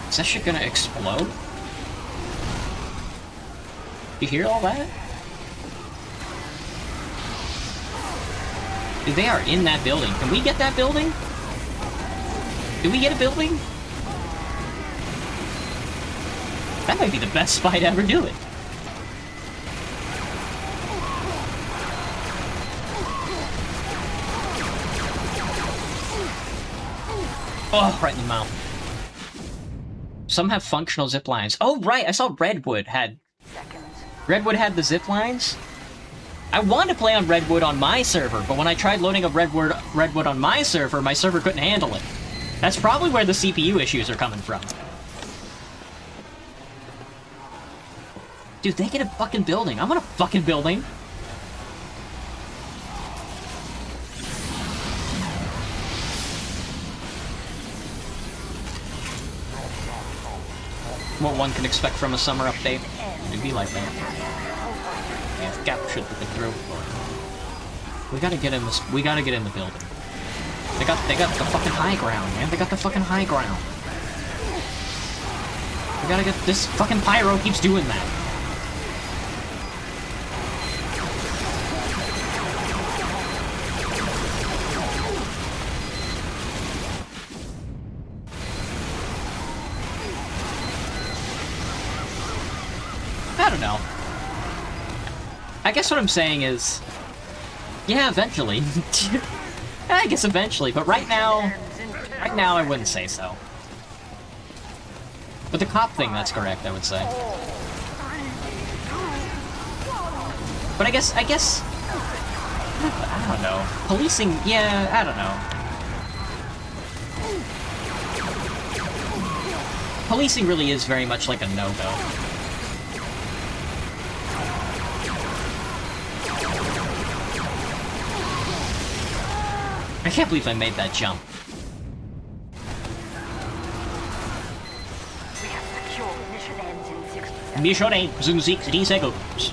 Is that shit gonna explode? You hear all that? Dude, they are in that building. Can we get that building? Did we get a building? That might be the best spy to ever do it. Oh, right in the mouth. Some have functional zip lines. Oh, right, I saw Redwood had the zip lines. I wanted to play on Redwood on my server, but when I tried loading up Redwood on my server couldn't handle it. That's probably where the CPU issues are coming from. Dude, they get a fucking building. I want a fucking building. What one can expect from a summer update. It'd be like that. Yeah, captured the through. We gotta get in this. We gotta get in the building. They got the fucking high ground, man. They got the fucking high ground. We gotta get this fucking pyro keeps doing that. I don't know. I guess what I'm saying is, yeah, eventually. I guess eventually, but right now I wouldn't say so. But the cop thing, that's correct, I would say. But I guess, I don't know. Policing, yeah, I don't know. Policing really is very much like a no-go. I can't believe I made that jump. We have secured mission ends in 6%. Mission ends in 60 seconds.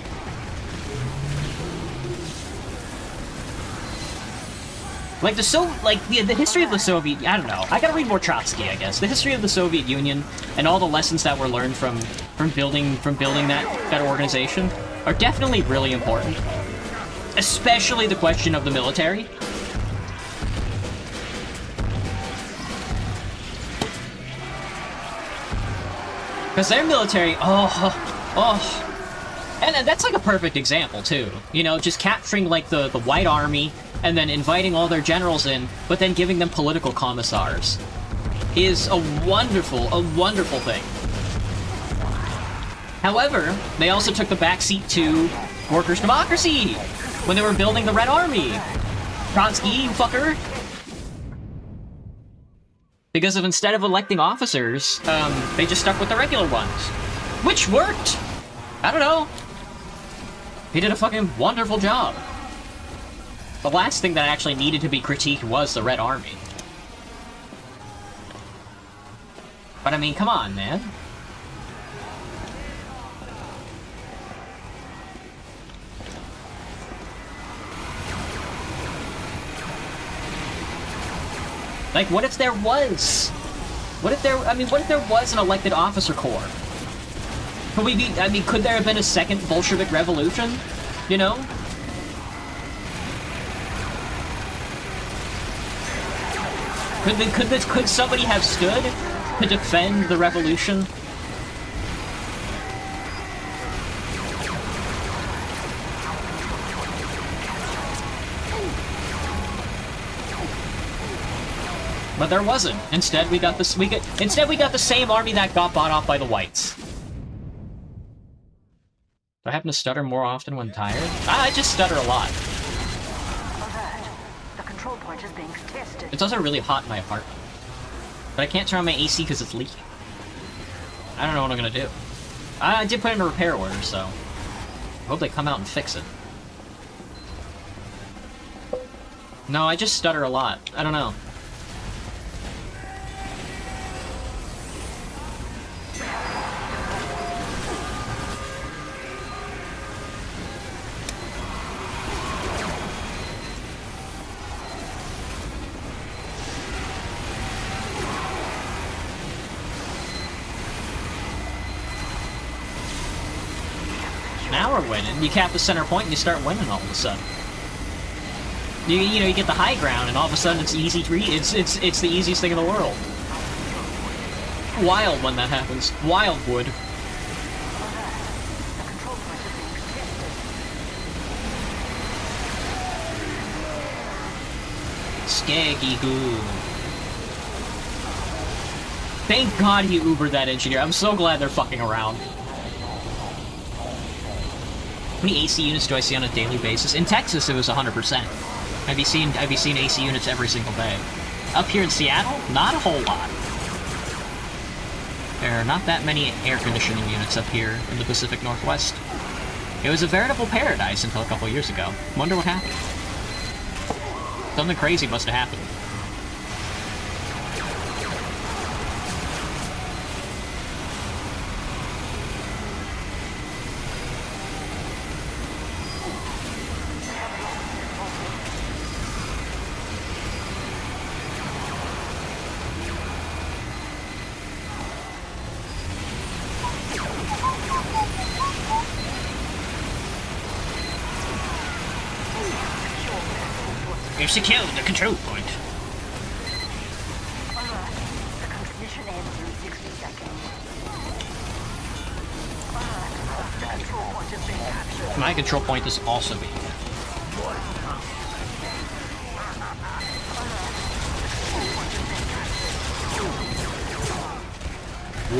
Like the history of the Soviet, I don't know. I gotta read more Trotsky, I guess. The history of the Soviet Union and all the lessons that were learned from building that organization are definitely really important. Especially the question of the military. Because their military, and that's like a perfect example too. You know, just capturing like the White Army and then inviting all their generals in, but then giving them political commissars is a wonderful thing. However, they also took the backseat to workers' democracy when they were building the Red Army. Trotsky, you fucker. Because if instead of electing officers, they just stuck with the regular ones. Which worked! I don't know. He did a fucking wonderful job. The last thing that actually needed to be critiqued was the Red Army. But I mean, come on, man. Like, what if there was? What if there was an elected officer corps? Could we be, could there have been a second Bolshevik revolution? You know? Could somebody have stood to defend the revolution? But there wasn't. Instead, we got the same army that got bought off by the whites. Do I happen to stutter more often when tired? I just stutter a lot. Alert. The control point is being tested. It's also really hot in my apartment. But I can't turn on my AC because it's leaking. I don't know what I'm gonna do. I did put in a repair order, so I hope they come out and fix it. No, I just stutter a lot. I don't know. Now we're winning. You cap the center point and you start winning all of a sudden. You know, you get the high ground and all of a sudden it's easy to it's the easiest thing in the world. Wild when that happens. Wildwood. Skaggy goo. Thank God he Ubered that engineer. I'm so glad they're fucking around. How many AC units do I see on a daily basis? In Texas, it was 100%. I'd be seeing AC units every single day. Up here in Seattle, not a whole lot. There are not that many air conditioning units up here in the Pacific Northwest. It was a veritable paradise until a couple years ago. Wonder what happened. Something crazy must have happened. You've secured the control point. Mission ends in 60 seconds. My control point is also being.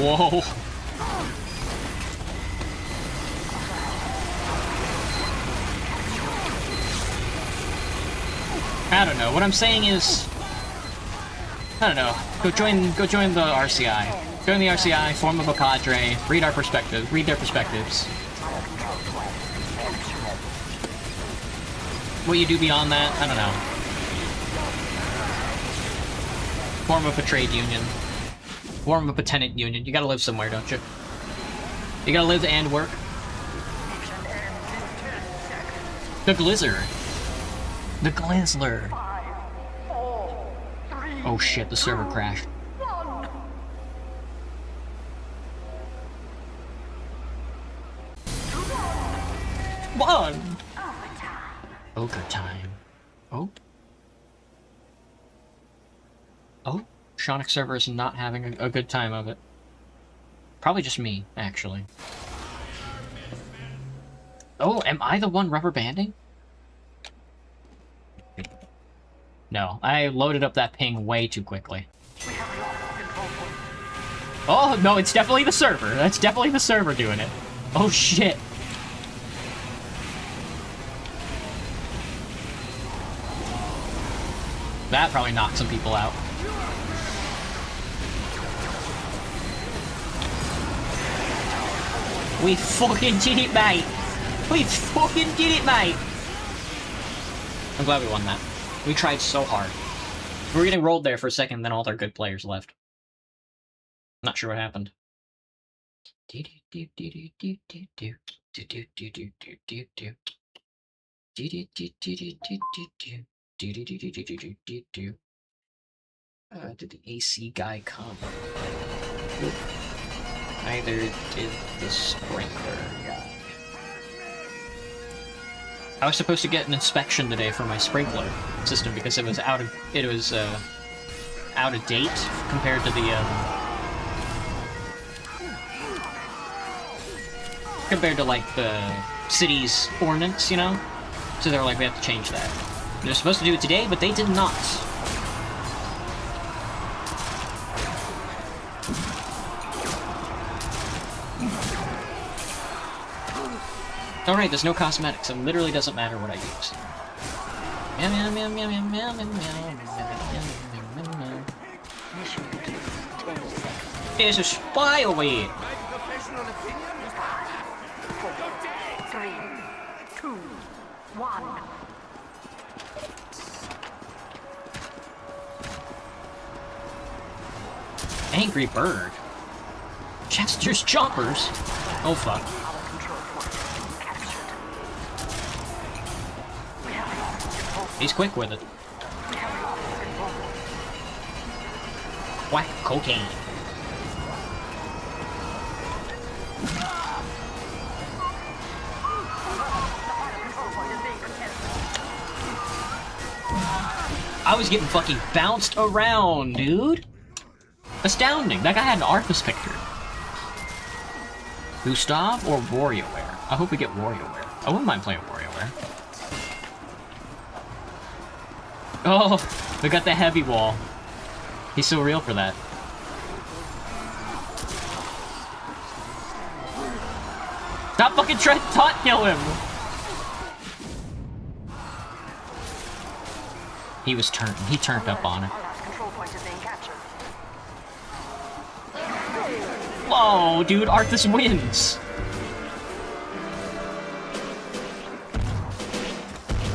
Whoa. I don't know. What I'm saying is, I don't know. Go join the RCI. Join the RCI, form of a cadre, read their perspectives. What you do beyond that, I don't know. Form of a trade union. Form of a tenant union. You gotta live somewhere, don't you? You gotta live and work. The Glizzard. The Glizzler. Oh shit, the server crashed. One! Ogre time. Oh? Oh? Shonic server is not having a good time of it. Probably just me, actually. Oh, am I the one rubber banding? No, I loaded up that ping way too quickly. Oh, no, it's definitely the server. That's definitely the server doing it. Oh, shit. That probably knocked some people out. We fucking did it, mate! We fucking did it, mate! I'm glad we won that. We tried so hard. We were getting rolled there for a second, then all their good players left. Not sure what happened. Did the AC guy come? Neither did the sprinkler guy. I was supposed to get an inspection today for my sprinkler system because it was out of date compared to the like the city's ordinance, you know. So they were like, we have to change that. They're supposed to do it today, but they did not. Alright, there's no cosmetics. It literally doesn't matter what I use. There's a spy over here! 3, 2, 1. Angry bird? Chester's choppers? Oh fuck. He's quick with it. Whack cocaine. I was getting fucking bounced around, dude. Astounding. That guy had an Arthas picture. Gustav or WarioWare? I hope we get WarioWare. I wouldn't mind playing WarioWare. Oh, we got the heavy wall. He's so real for that. Stop fucking trying to taunt kill him! He was turned. He turned up on it. No, dude, Arthas wins.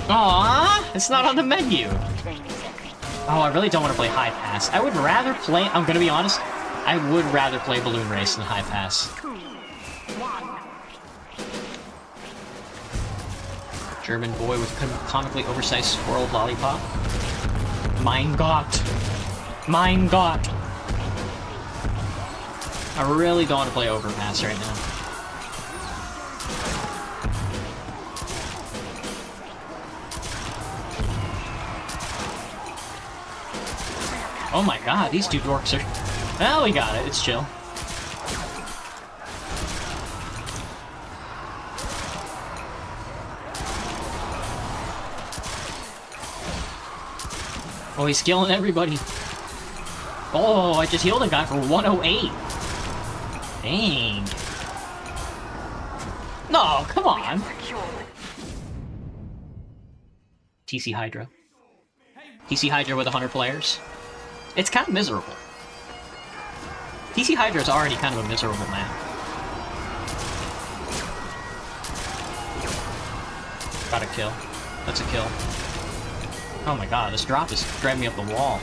Aww, it's not on the menu. Oh, I really don't want to play High Pass. I would rather play, I'm gonna be honest, I would rather play Balloon Race than High Pass. German boy with comically oversized swirled lollipop. Mein Gott. Mein Gott. I really don't want to play Overpass right now. Oh my god, these two dorks are... Well, we got it. It's chill. Oh, he's killing everybody. Oh, I just healed a guy for 108. Dang. No, come on. TC Hydra. TC Hydra with 100 players. It's kind of miserable. TC Hydra is already kind of a miserable map. Got a kill. That's a kill. Oh my god, this drop is driving me up the wall.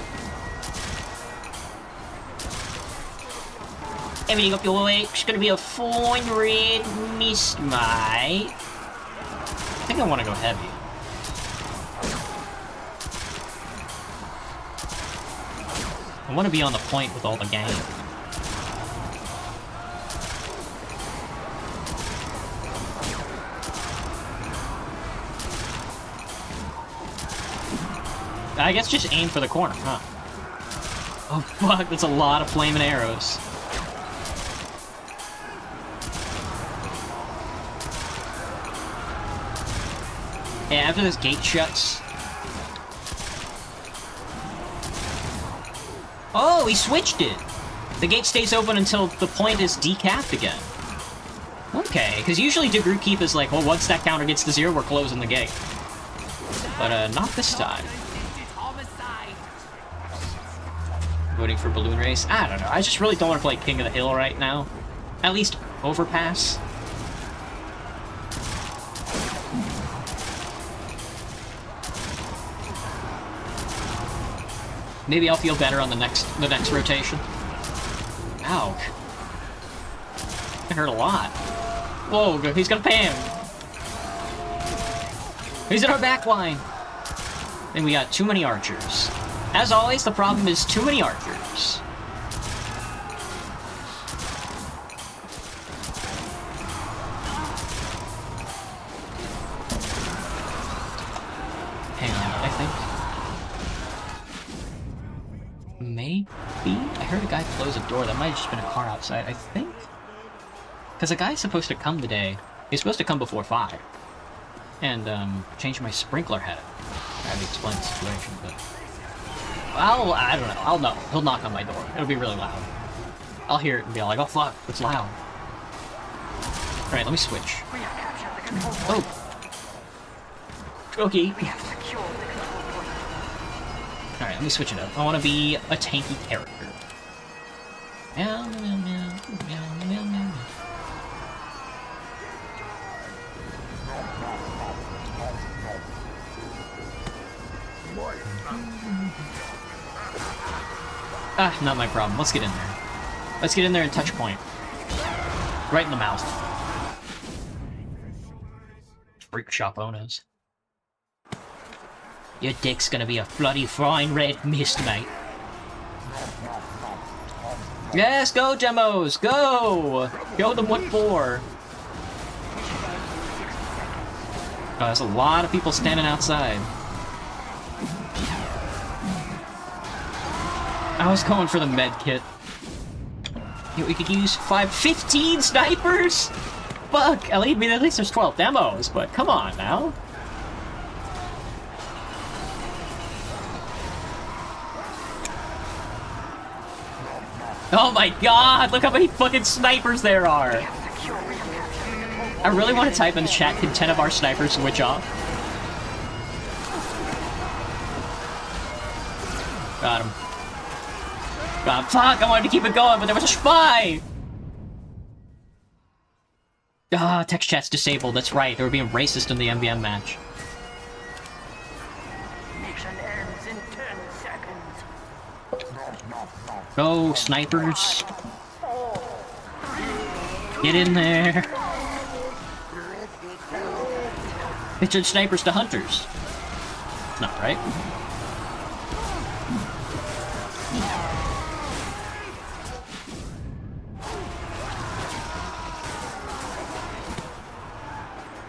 Everything up your way. It's gonna be a fine red mist, mate. I think I want to go heavy. I want to be on the point with all the gang. I guess just aim for the corner, huh? Oh fuck, that's a lot of flaming arrows. Yeah, after this gate shuts... Oh, he switched it! The gate stays open until the point is decapped again. Okay, because usually Degree Keep is like, well, once that counter gets to 0, we're closing the gate. But, not this time. Voting for Balloon Race? I don't know, I just really don't want to play King of the Hill right now. At least Overpass. Maybe I'll feel better on the next rotation. Ow. That hurt a lot. Whoa, he's gonna Pam! He's in our back line! And we got too many archers. As always, the problem is too many archers. Hang on, I think... Maybe? I heard a guy close a door. That might have just been a car outside, I think? Because a guy's supposed to come today. He's supposed to come before 5. And, change my sprinkler head. I have to explain the situation, but... I don't know. I'll know. He'll knock on my door. It'll be really loud. I'll hear it and be like, oh fuck, it's loud. Alright, let me switch. Oh! Okay. Alright, let me switch it up. I want to be a tanky character. Meow, meow, meow, meow, meow, meow. Ah, not my problem. Let's get in there. Let's get in there and touch point. Right in the mouth. Freak shop owners. Your dick's gonna be a bloody fine red mist, mate. Yes, go demos! Go! Go them what for? Oh, there's a lot of people standing outside. I was going for the med kit. Yeah, we could use 15 snipers? Fuck! At least there's 12 demos, but come on now. Oh my god! Look how many fucking snipers there are! I really want to type in the chat, can 10 of our snipers switch off? Got him. God, fuck! I wanted to keep it going, but there was a spy! Ah, text chat's disabled. That's right. They were being racist in the MVM match. Mission ends in 10 seconds. Go, snipers. Get in there. Pictured snipers to hunters. Not right.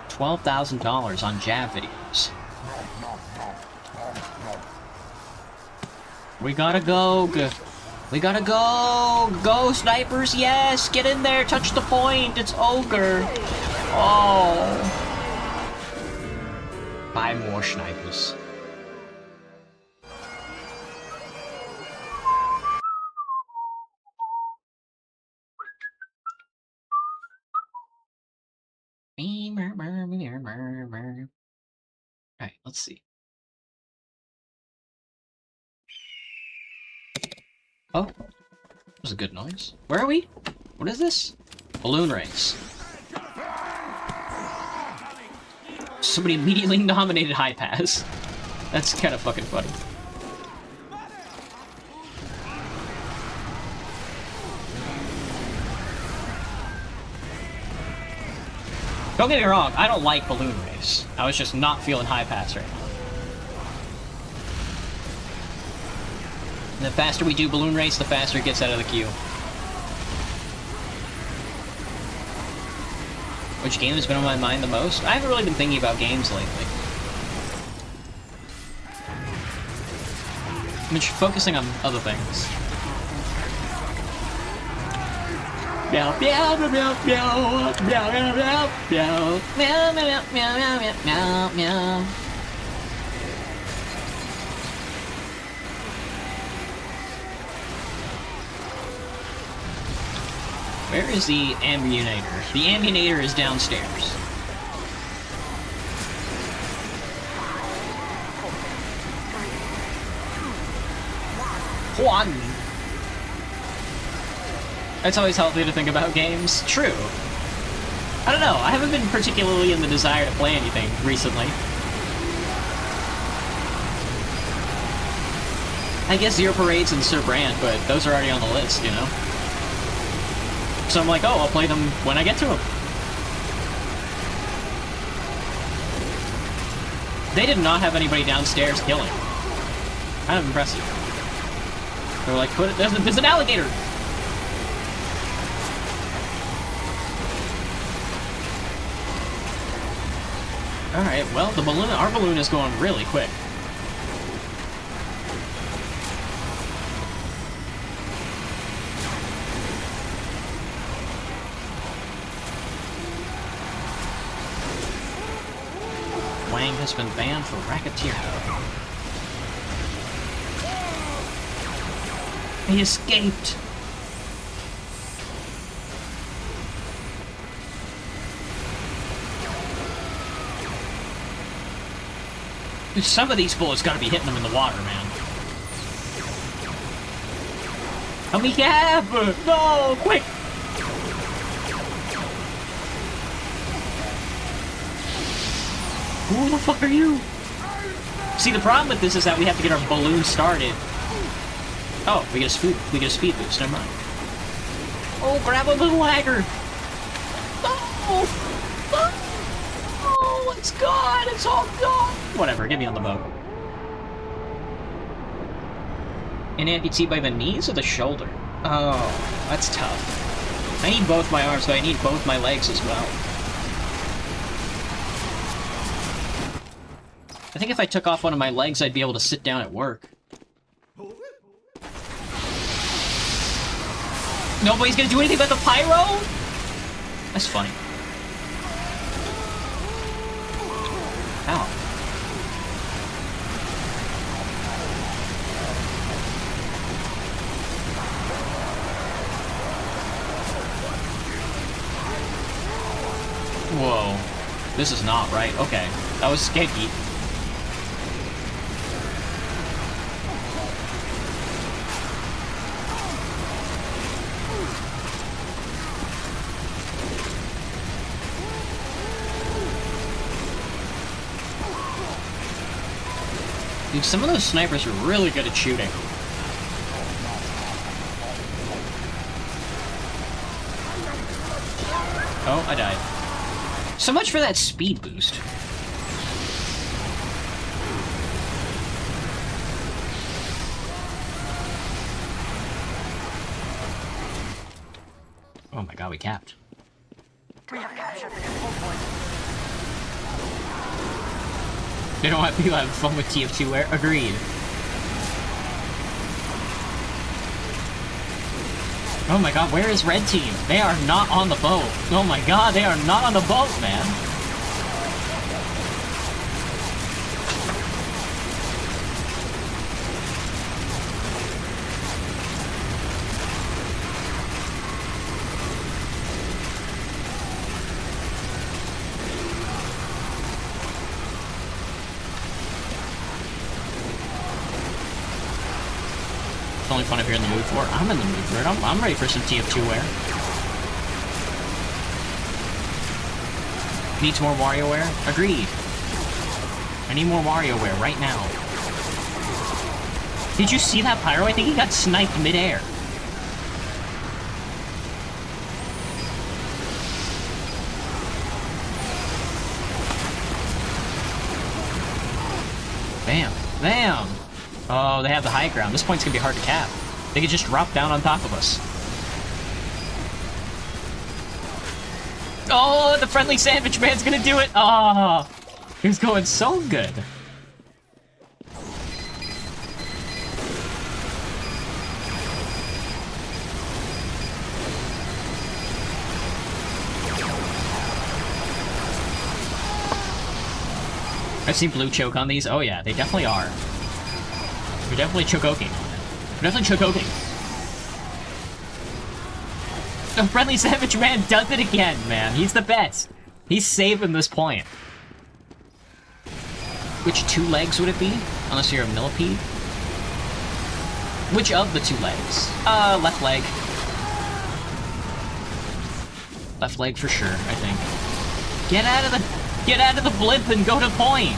$12,000 on jab videos. We gotta go. We gotta go. Go, snipers. Yes. Get in there. Touch the point. It's ogre. Oh. 5 more snipers. Alright, let's see. Oh, that was a good noise. Where are we? What is this? Balloon race. Somebody immediately nominated High Pass. That's kind of fucking funny. Don't get me wrong, I don't like Balloon Race. I was just not feeling High Pass right now. And the faster we do Balloon Race, the faster it gets out of the queue. Which game has been on my mind the most? I haven't really been thinking about games lately. I'm just focusing on other things. Meow meow meow meow meow meow meow meow meow meow meow meow meow meow. Where is the Ambionator? The Ambionator is downstairs. Juan! It's always healthy to think about games. True. I don't know, I haven't been particularly in the desire to play anything recently. I guess Zero Parades and Sir Brand, but those are already on the list, you know? So I'm like, oh, I'll play them when I get to them. They did not have anybody downstairs killing. Kind of impressive. They're like, put it, there's an alligator! Alright, well, our balloon is going really quick. Wang has been banned for racketeering. He escaped! Some of these bullets gotta be hitting them in the water, man. Help me, Gab! No! Quick! Who the fuck are you? See, the problem with this is that we have to get our balloon started. Oh, we get a speed boost, never mind. Oh, grab a little lagger! Oh! Oh, it's gone! It's all gone! Whatever, get me on the boat. An amputee by the knees or the shoulder? Oh, that's tough. I need both my arms, but I need both my legs as well. I think if I took off one of my legs, I'd be able to sit down at work. Nobody's gonna do anything about the pyro? That's funny. Ow. Whoa. This is not right. Okay. That was sketchy. Dude, some of those snipers are really good at shooting. Oh, I died. So much for that speed boost. Oh my god, we capped. We have captured the control point. They don't want people having fun with Tf2 wear. Agreed. Oh my god, where is red team? They are not on the boat. Oh my god, they are not on the boat, man. It's only fun if you're in the mood for it. I'm in the mood for it. I'm ready for some Tf2 wear. Needs more Wario wear? Agreed. I need more Wario wear right now. Did you see that pyro? I think he got sniped midair. Bam. Bam! Oh, they have the high ground. This point's gonna be hard to cap. They could just drop down on top of us. Oh, the friendly sandwich man's gonna do it! Oh, he was going so good. I've seen blue choke on these. Oh yeah, they definitely are. We're definitely chokoking. We're definitely chokoking. The friendly savage man does it again, man. He's the best. He's saving this point. Which two legs would it be? Unless you're a millipede. Which of the two legs? Left leg. Left leg for sure, I think. Get out of the blimp and go to point.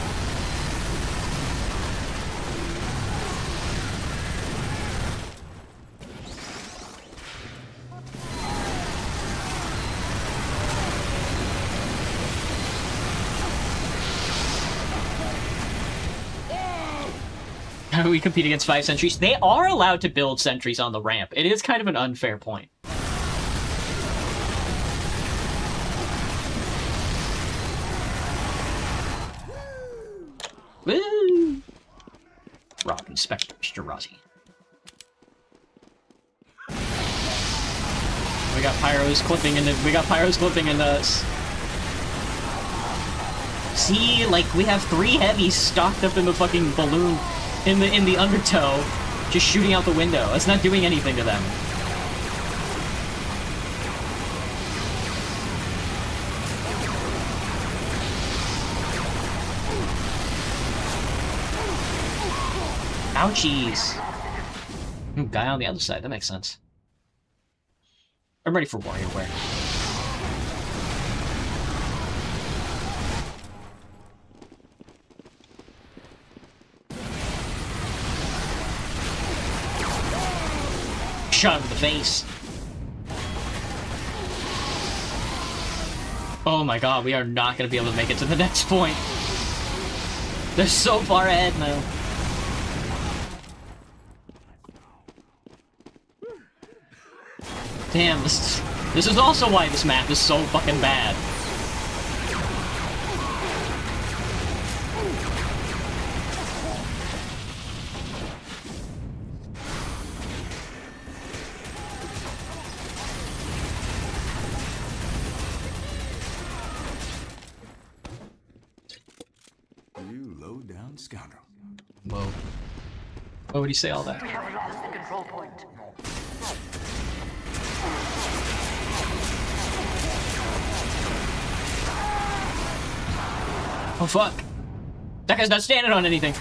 How do we compete against 5 sentries? They are allowed to build sentries on the ramp. It is kind of an unfair point. Woo! Rock Inspector, Mr. Rossi. We got pyros clipping into us. See, like, we have 3 heavies stocked up in the fucking balloon, in the undertow, just shooting out the window. It's not doing anything to them. Ouchies! Guy on the other side, that makes sense. I'm ready for WarioWare. Shot him in the face. Oh my god, we are not going to be able to make it to the next point. They're so far ahead now. Damn, this is also why this map is so fucking bad. You low-down scoundrel. Whoa. Why would he say all that? We have lost the control point. Oh fuck. That guy's not standing on anything.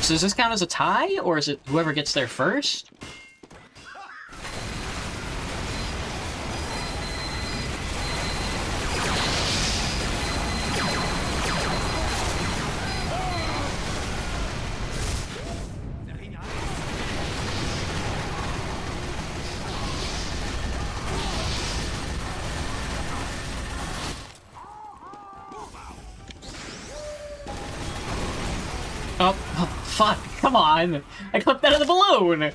So does this count as a tie, or is it whoever gets there first? fuck! Come on! I clipped that of the balloon!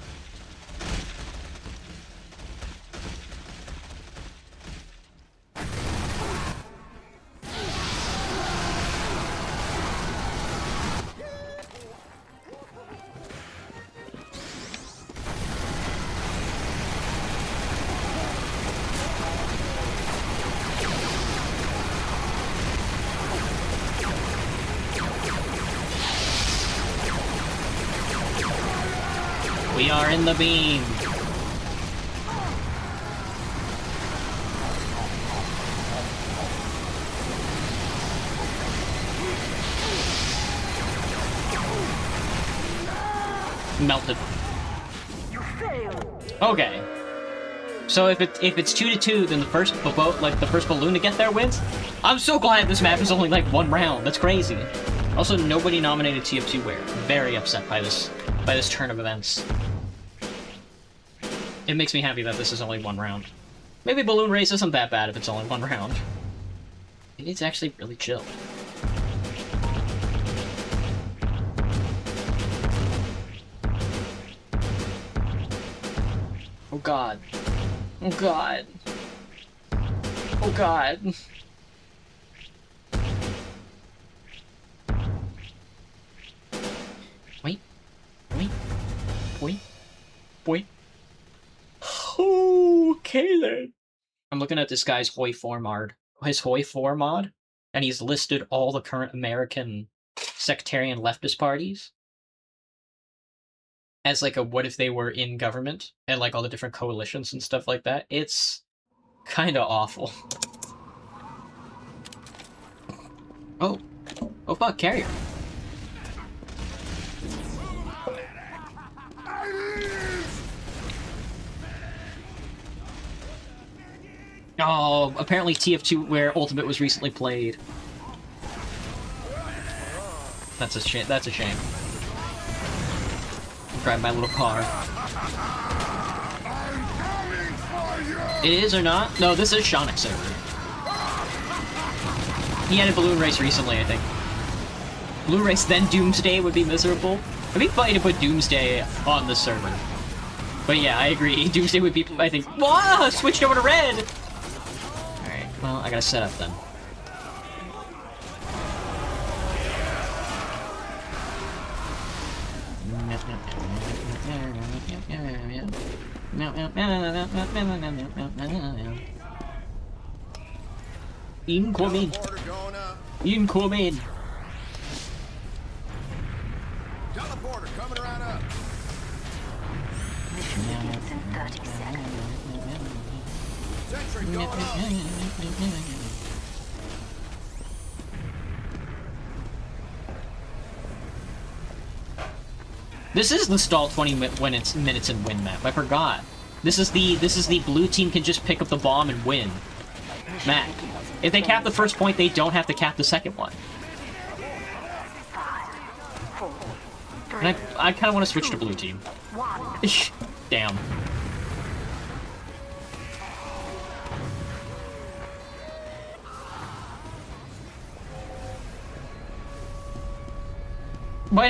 We are in the beam. Melted. You failed. Okay. So if it's 2-2, then the first balloon to get there wins. I'm so glad this map is only like 1 round. That's crazy. Also, nobody nominated Tf2 Wear. Very upset by this turn of events. It makes me happy that this is only 1 round. Maybe balloon race isn't that bad if it's only 1 round. Maybe it's actually really chill. Oh god. Oh god. Oh god. Wait. Wait. Wait. Wait. Okay then. I'm looking at this guy's Hoi 4 mod. His Hoi 4 mod, and he's listed all the current American sectarian leftist parties as like a what if they were in government and like all the different coalitions and stuff like that. It's kind of awful. Oh. Oh fuck, carrier. Oh, apparently TF2 where Ultimate was recently played. That's a shame. That's a shame. Drive my little car. It is or not? No, this is Shonik's server. He had a balloon race recently, I think. Balloon race, then Doomsday would be miserable. It'd be funny to put Doomsday on the server. But yeah, I agree. Doomsday would be, I think. Whoa! Switched over to red! Alright, well, I gotta set up then. Incoming! Incoming! Teleporter coming around up. Mission begins in 30 seconds. Sentry going up. This is the stall 20 minutes and win map. I forgot. This is the blue team can just pick up the bomb and win map. If they cap the first point, they don't have to cap the second one. 5, 4, 3, And I kind of want to switch to blue team. 1. Damn. My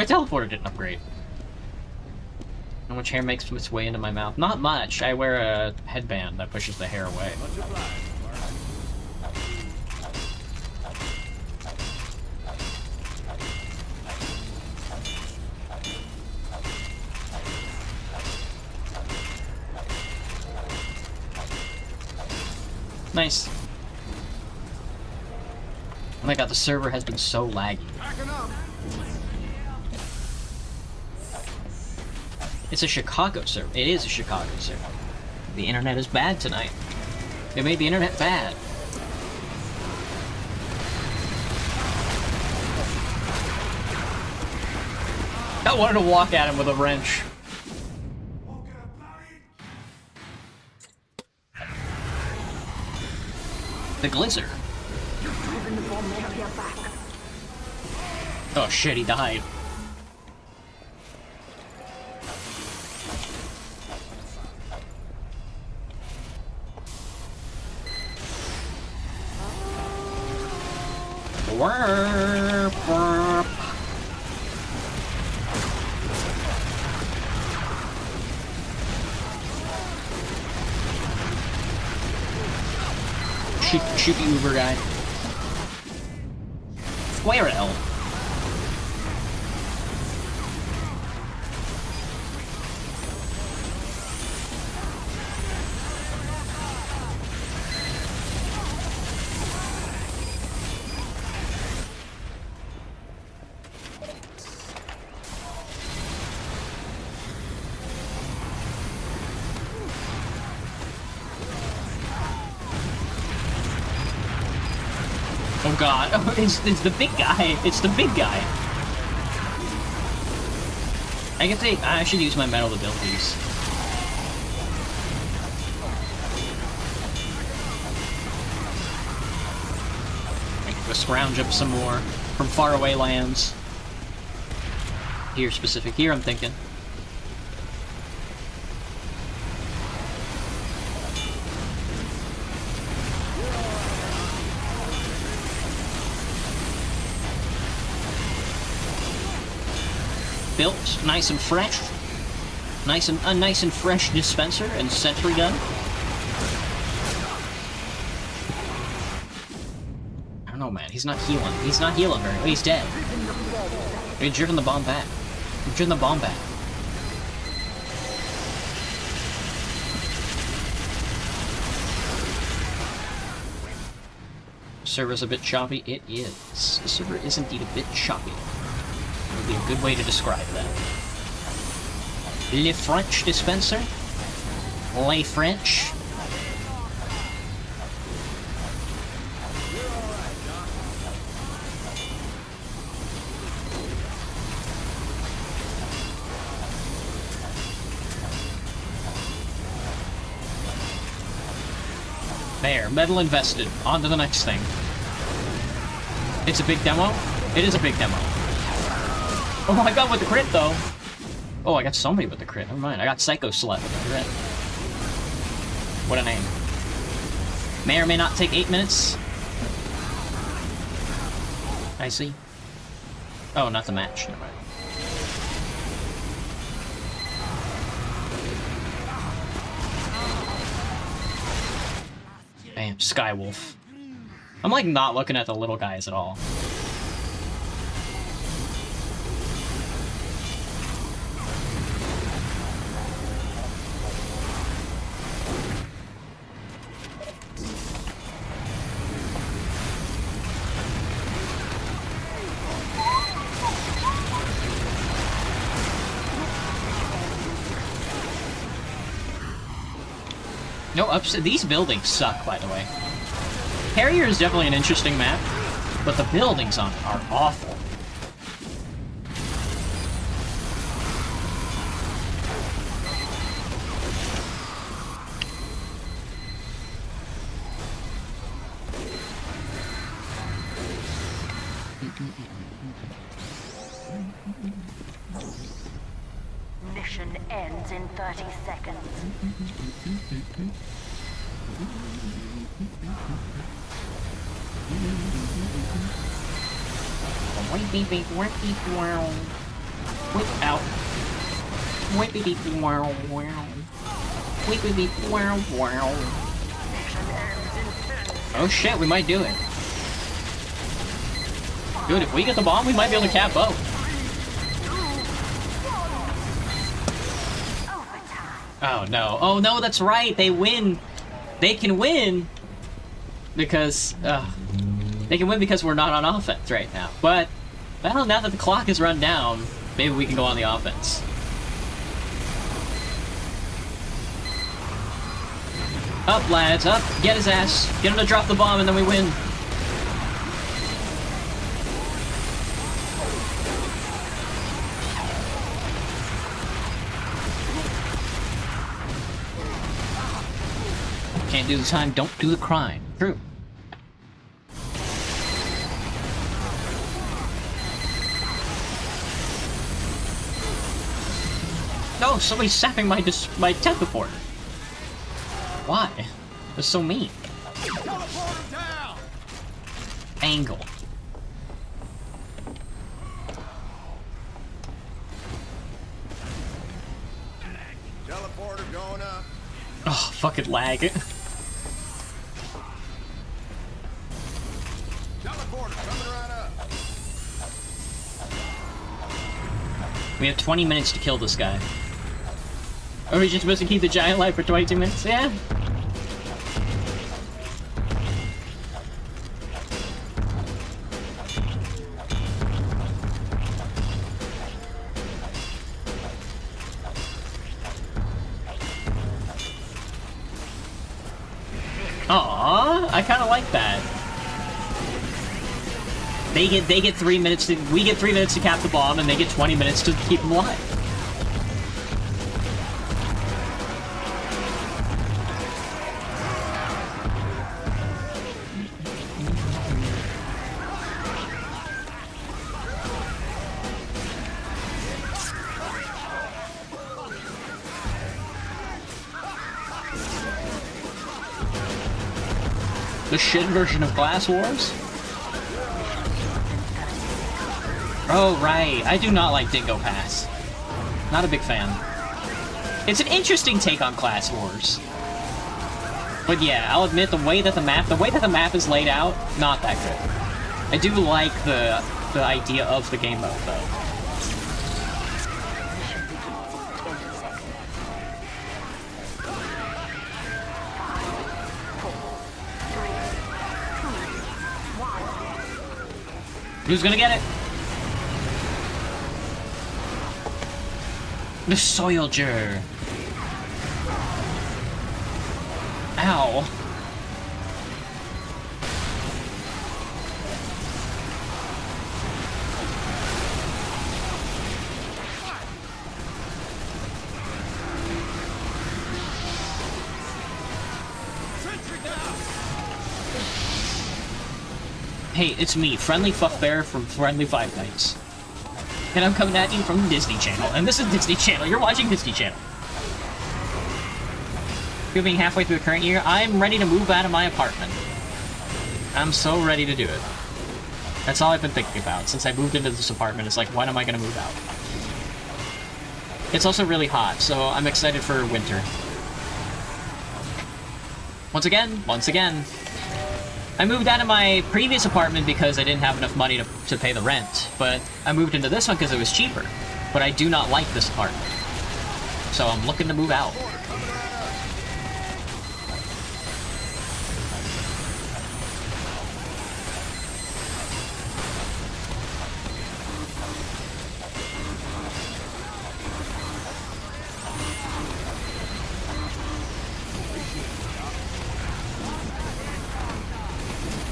teleporter didn't upgrade. How much hair makes its way into my mouth? Not much. I wear a headband that pushes the hair away. Nice. Oh my god, the server has been so laggy. It's a Chicago server. It is a Chicago server. The internet is bad tonight. They made the internet bad. I wanted to walk at him with a wrench. The Glizzer. You've driven the bomb off your back. Oh shit, he died. shoot the Uber guy. Square L. Oh god, oh, it's the big guy. It's the big guy. I guess I should use my metal abilities. I can go scrounge up some more from faraway lands. Here, specific here, I'm thinking. Built nice and fresh, nice and fresh dispenser and sentry gun. I don't know, man. He's not healing. He's not healing very well. He's dead. We've driven the bomb back. We've driven the bomb back. Server's a bit choppy. It is. The server is indeed a bit choppy. Would be a good way to describe that. Le French dispenser? Le French? There, metal invested. On to the next thing. It's a big demo? It is a big demo. Oh, I got with the crit, though. Oh, I got somebody with the crit. Never mind. I got Psycho Slut with the crit. What a name. May or may not take 8 minutes. I see. Oh, not the match. Never mind. Bam, Skywolf. I'm like not looking at the little guys at all. No, these buildings suck, by the way. Harrier is definitely an interesting map, but the buildings on it are awful. Mission ends in 30 seconds. Whip out. Oh shit, we might do it. Dude, if we get the bomb, we might be able to cap both. Oh no. Oh no, that's right. They win. They can win because they can win because we're not on offense right now. But well, now that the clock is run down, maybe we can go on the offense. Up, lads, up. Get his ass. Get him to drop the bomb and then we win. Can't do the time, don't do the crime. True. No, somebody's sapping my teleporter. Why? That's so mean. Teleporter down! Angle. Teleporter going up. Oh, fucking lag. We have 20 minutes to kill this guy. Are we just supposed to keep the giant alive for 22 minutes? Yeah. Aww, I kind of like that. They get 3 minutes to, we get 3 minutes to cap the bomb, and they get 20 minutes to keep them alive. The shit version of Glass Wars? Oh, right. I do not like Dingo Pass. Not a big fan. It's an interesting take on Class Wars. But yeah, I'll admit the way that the map is laid out, not that good. I do like the idea of the game mode though. Who's gonna get it? The Soilger. Ow. Hey, it's me, Friendly Fuff Bear from Friendly Five Nights. And I'm coming at you from Disney Channel. And this is Disney Channel. You're watching Disney Channel. You're being halfway through the current year. I'm ready to move out of my apartment. I'm so ready to do it. That's all I've been thinking about. Since I moved into this apartment, it's like, when am I going to move out? It's also really hot, so I'm excited for winter. Once again, I moved out of my previous apartment because I didn't have enough money to pay the rent, but I moved into this one because it was cheaper. But I do not like this apartment, so I'm looking to move out.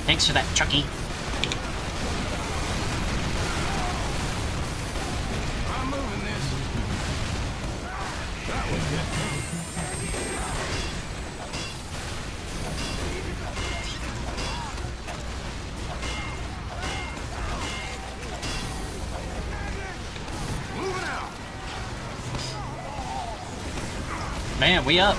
Thanks for that, Chucky. I'm moving this. That was it. Moving out. Man, we up.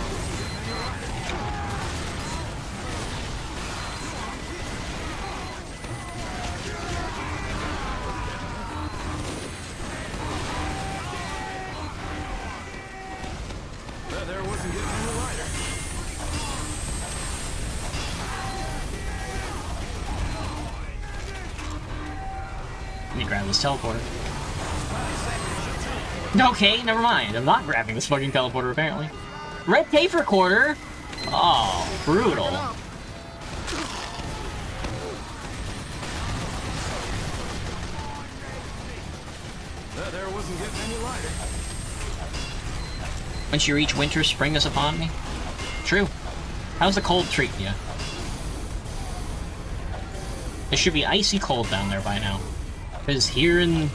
There wasn't getting any lighter. Let me grab this teleporter. Okay, never mind. I'm not grabbing this fucking teleporter, apparently. Red tape recorder? Oh, brutal. There wasn't getting any lighter. Once you reach winter, spring is upon me. True. How's the cold treating you? It should be icy cold down there by now. Because here in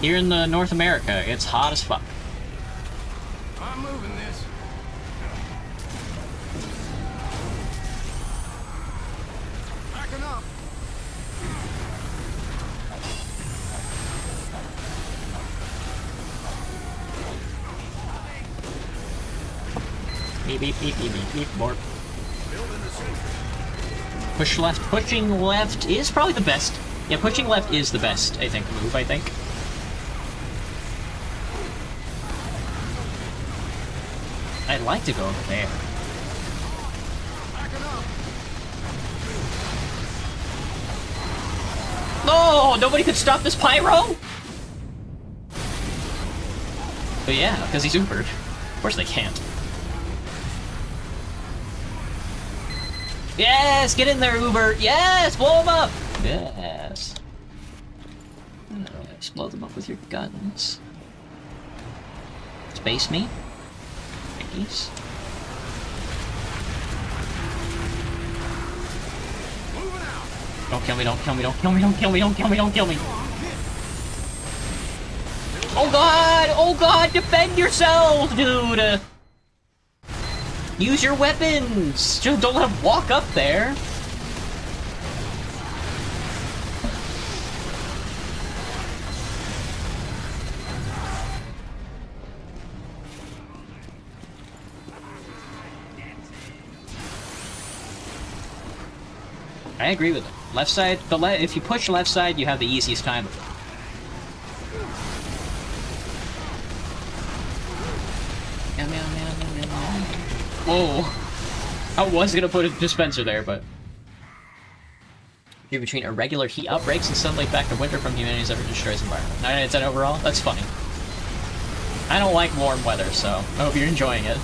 the North America, it's hot as fuck. I'm moving this. Backing up. Beep, beep, beep, beep, beep, beep, more. Push left. Pushing left is probably the best. Yeah, pushing left is the best, I think, move, I think. I'd like to go over there. No! Nobody could stop this pyro? But yeah, because he's Ubered. Of course they can't. Yes! Get in there, Uber! Yes! Blow him up! Yes. Just blow them up with your guns. Space me. Thanks. Don't kill me, don't kill me, don't kill me, don't kill me, don't kill me, don't kill me! Oh god! Oh god! Defend yourselves, dude! Use your weapons! Just don't let him walk up there! I agree with it. Left side, if you push left side, you have the easiest time of it. Whoa! I was gonna put a dispenser there, but... You're between irregular heat outbreaks and sunlight back to winter from humanity's ever destroys environment. 9 out of 10 overall? That's funny. I don't like warm weather, so I hope you're enjoying it.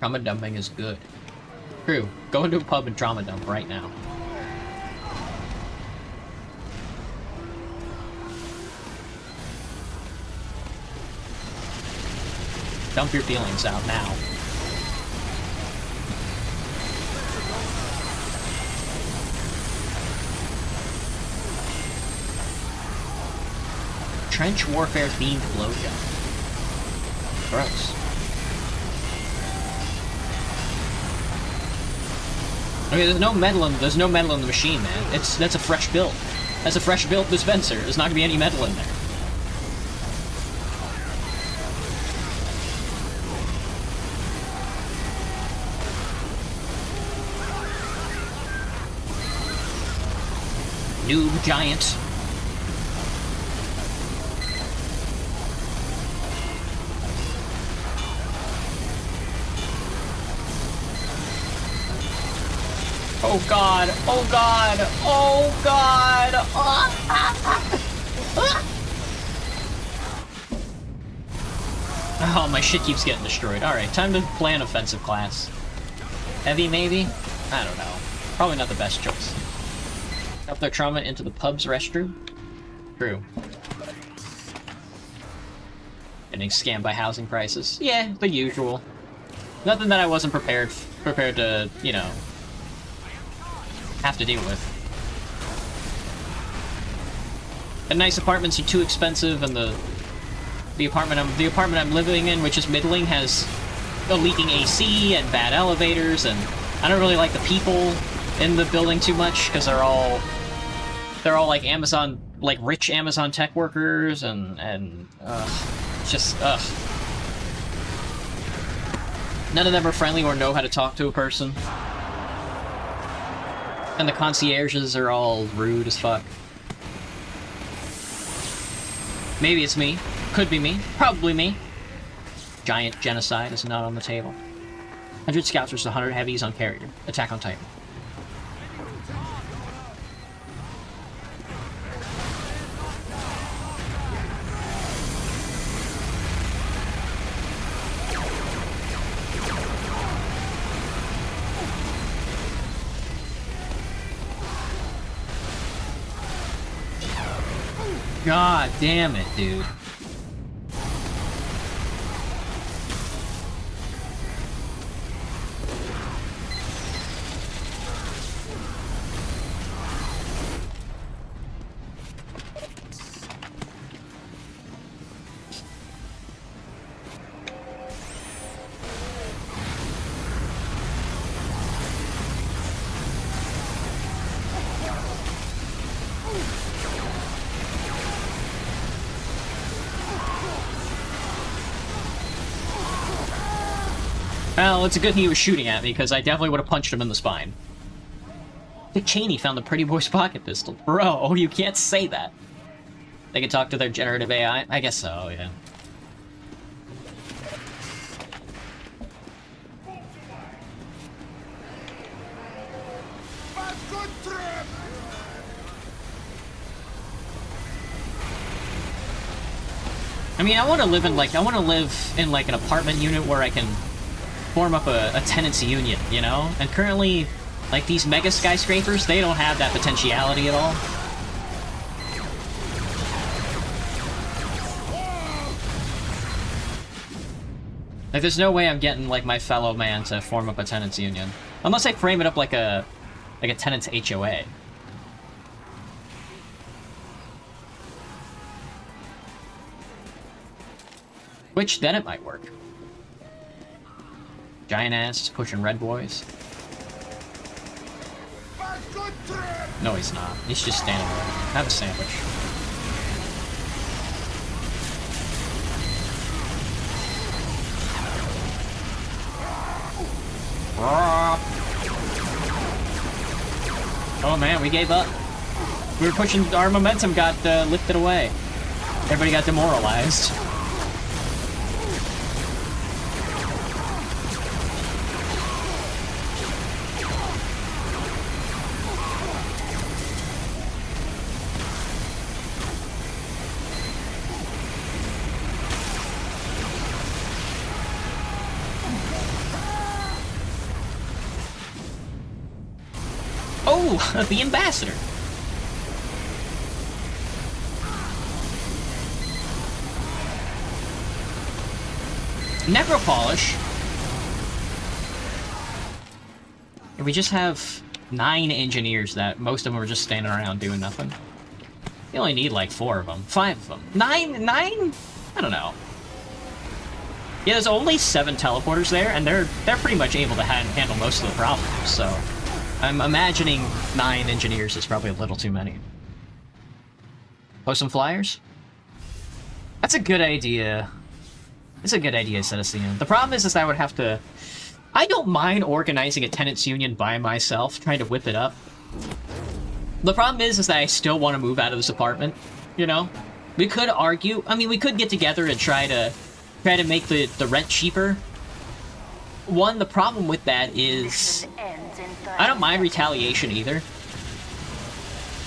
Trauma dumping is good. True. Go into a pub and trauma dump right now. Dump your feelings out now. Trench warfare themed blowjob. Gross. Okay, there's no metal in the machine, man. That's a fresh build. That's a fresh built dispenser. There's not gonna be any metal in there. Noob giant. Oh god! Oh god! Oh god! Oh, my shit keeps getting destroyed. Alright, time to play an offensive class. Heavy, maybe? I don't know. Probably not the best choice. Up their trauma into the pub's restroom? True. Getting scammed by housing prices? Yeah, the usual. Nothing that I wasn't prepared to, you know, have to deal with. And nice apartments are too expensive, and the apartment I'm living in, which is middling, has a leaking AC and bad elevators, and I don't really like the people in the building too much because they're all like Amazon, like rich Amazon tech workers, and just ugh. None of them are friendly or know how to talk to a person. And the concierges are all rude as fuck. Maybe it's me. Could be me. Probably me. Giant genocide is not on the table. 100 scouts versus 100 heavies on carrier. Attack on Titan. God damn it, dude. Well, it's a good thing he was shooting at me, because I definitely would have punched him in the spine. Dick Cheney found the pretty boy's pocket pistol. Bro, you can't say that. They can talk to their generative AI? I guess so, yeah. I mean, I want to live in like an apartment unit where I can form up a tenants union, you know? And currently, like these mega skyscrapers, they don't have that potentiality at all. Like, there's no way I'm getting like my fellow man to form up a tenants union, unless I frame it up like a tenants HOA. Which, then it might work. Giant ass is pushing red boys. No, he's not. He's just standing there. Have a sandwich. Oh man, we gave up. We were pushing, our momentum got lifted away. Everybody got demoralized. Oh, the ambassador. Necropolish. We just have 9 engineers that most of them are just standing around doing nothing. You only need like 4 of them. 5 of them. 9? I don't know. Yeah, there's only 7 teleporters there, and they're pretty much able to handle most of the problems, so... I'm imagining 9 engineers is probably a little too many. Post some flyers? That's a good idea. It's a good idea, set a scene. The problem is I would have to... I don't mind organizing a tenants union by myself, trying to whip it up. The problem is that I still want to move out of this apartment, you know? We could argue... I mean, we could get together and try to make the rent cheaper. One, the problem with that is... I don't mind retaliation either.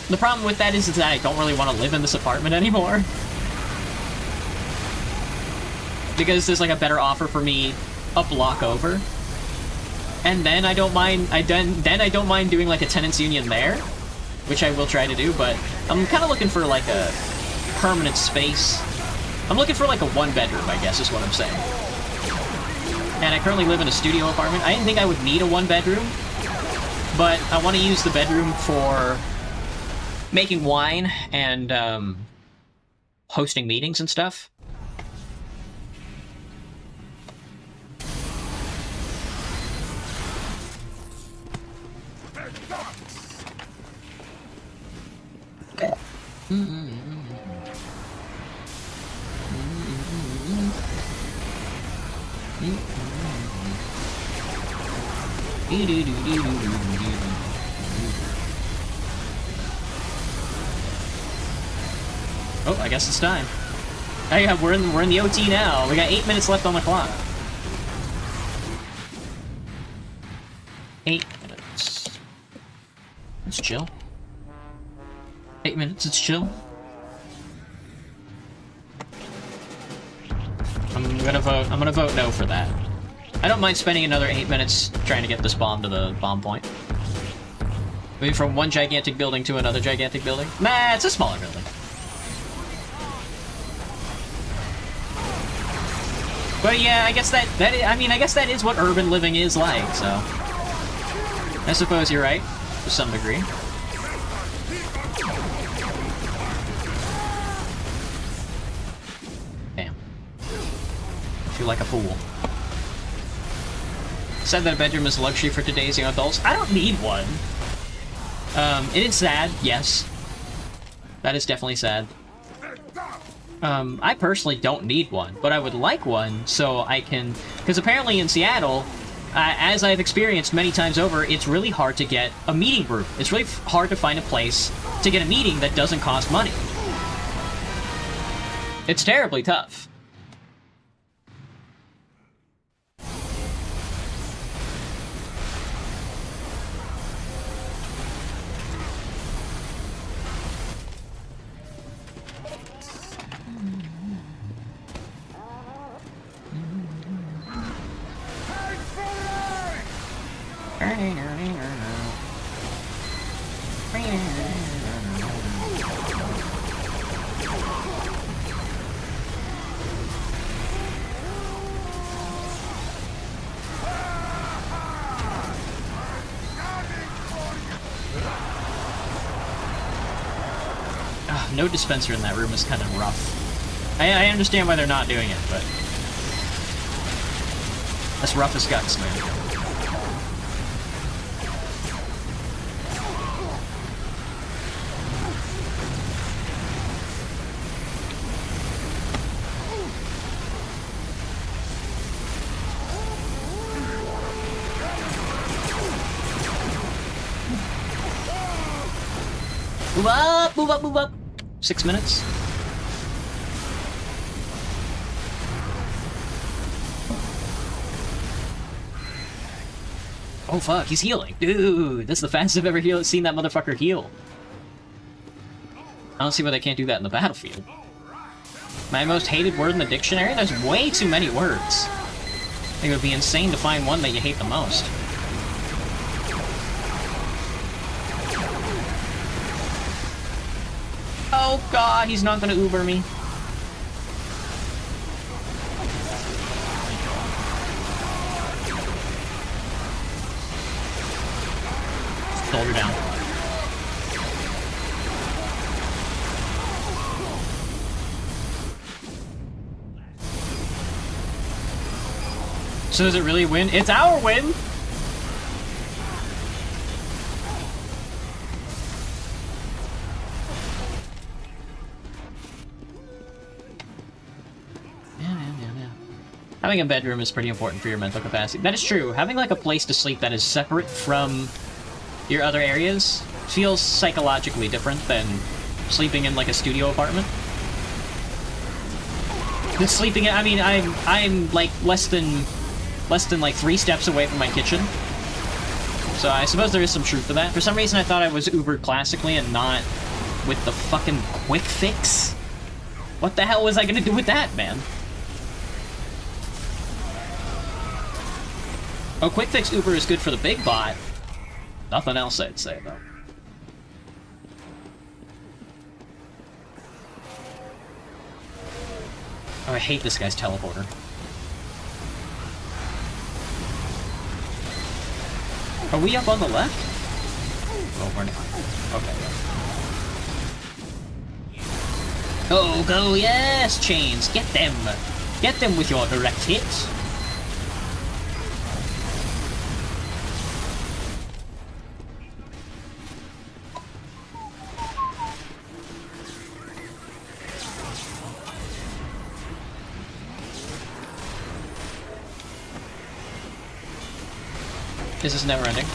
The problem with that is that I don't really want to live in this apartment anymore. Because there's like a better offer for me a block over. And then I don't mind I don't mind doing like a tenants union there, which I will try to do, but I'm kind of looking for like a permanent space. I'm looking for like a 1-bedroom, I guess is what I'm saying. And I currently live in a studio apartment. I didn't think I would need a 1-bedroom. But I want to use the bedroom for making wine and hosting meetings and stuff. Oh, I guess it's time. Oh yeah, we're in the OT now. We got 8 minutes left on the clock. 8 minutes. Let's chill. 8 minutes, it's chill. I'm gonna vote no for that. I don't mind spending another 8 minutes trying to get this bomb to the bomb point. Maybe from one gigantic building to another gigantic building? Nah, it's a smaller building. But yeah, I guess I guess that is what urban living is like, so... I suppose you're right, to some degree. Damn. I feel like a fool. Said that a bedroom is a luxury for today's young adults. I don't need one. It is sad, yes. That is definitely sad. I personally don't need one, but I would like one so I can... Because apparently in Seattle, as I've experienced many times over, it's really hard to get a meeting group. It's really hard to find a place to get a meeting that doesn't cost money. It's terribly tough. No dispenser in that room is kind of rough. I understand why they're not doing it, but that's rough as guts, man. Move up, move up, move up. 6 minutes. Oh fuck, he's healing. Dude, that's the fastest I've ever seen that motherfucker heal. I don't see why they can't do that in the battlefield. My most hated word in the dictionary? There's way too many words. I think it would be insane to find one that you hate the most. Oh god, he's not gonna Uber me. Soldier down. So does it really win? It's our win! Having a bedroom is pretty important for your mental capacity. That is true. Having like a place to sleep that is separate from your other areas feels psychologically different than sleeping in like a studio apartment. Just sleeping in, I mean, I'm like less than like 3 steps away from my kitchen. So I suppose there is some truth to that. For some reason I thought I was Ubered classically and not with the fucking quick fix. What the hell was I gonna do with that, man? Oh, quick fix Uber is good for the big bot. Nothing else I'd say, though. Oh, I hate this guy's teleporter. Are we up on the left? Oh, we're not. Okay. Oh, go, yes, chains. Get them. Get them with your direct hits. Is this never ending?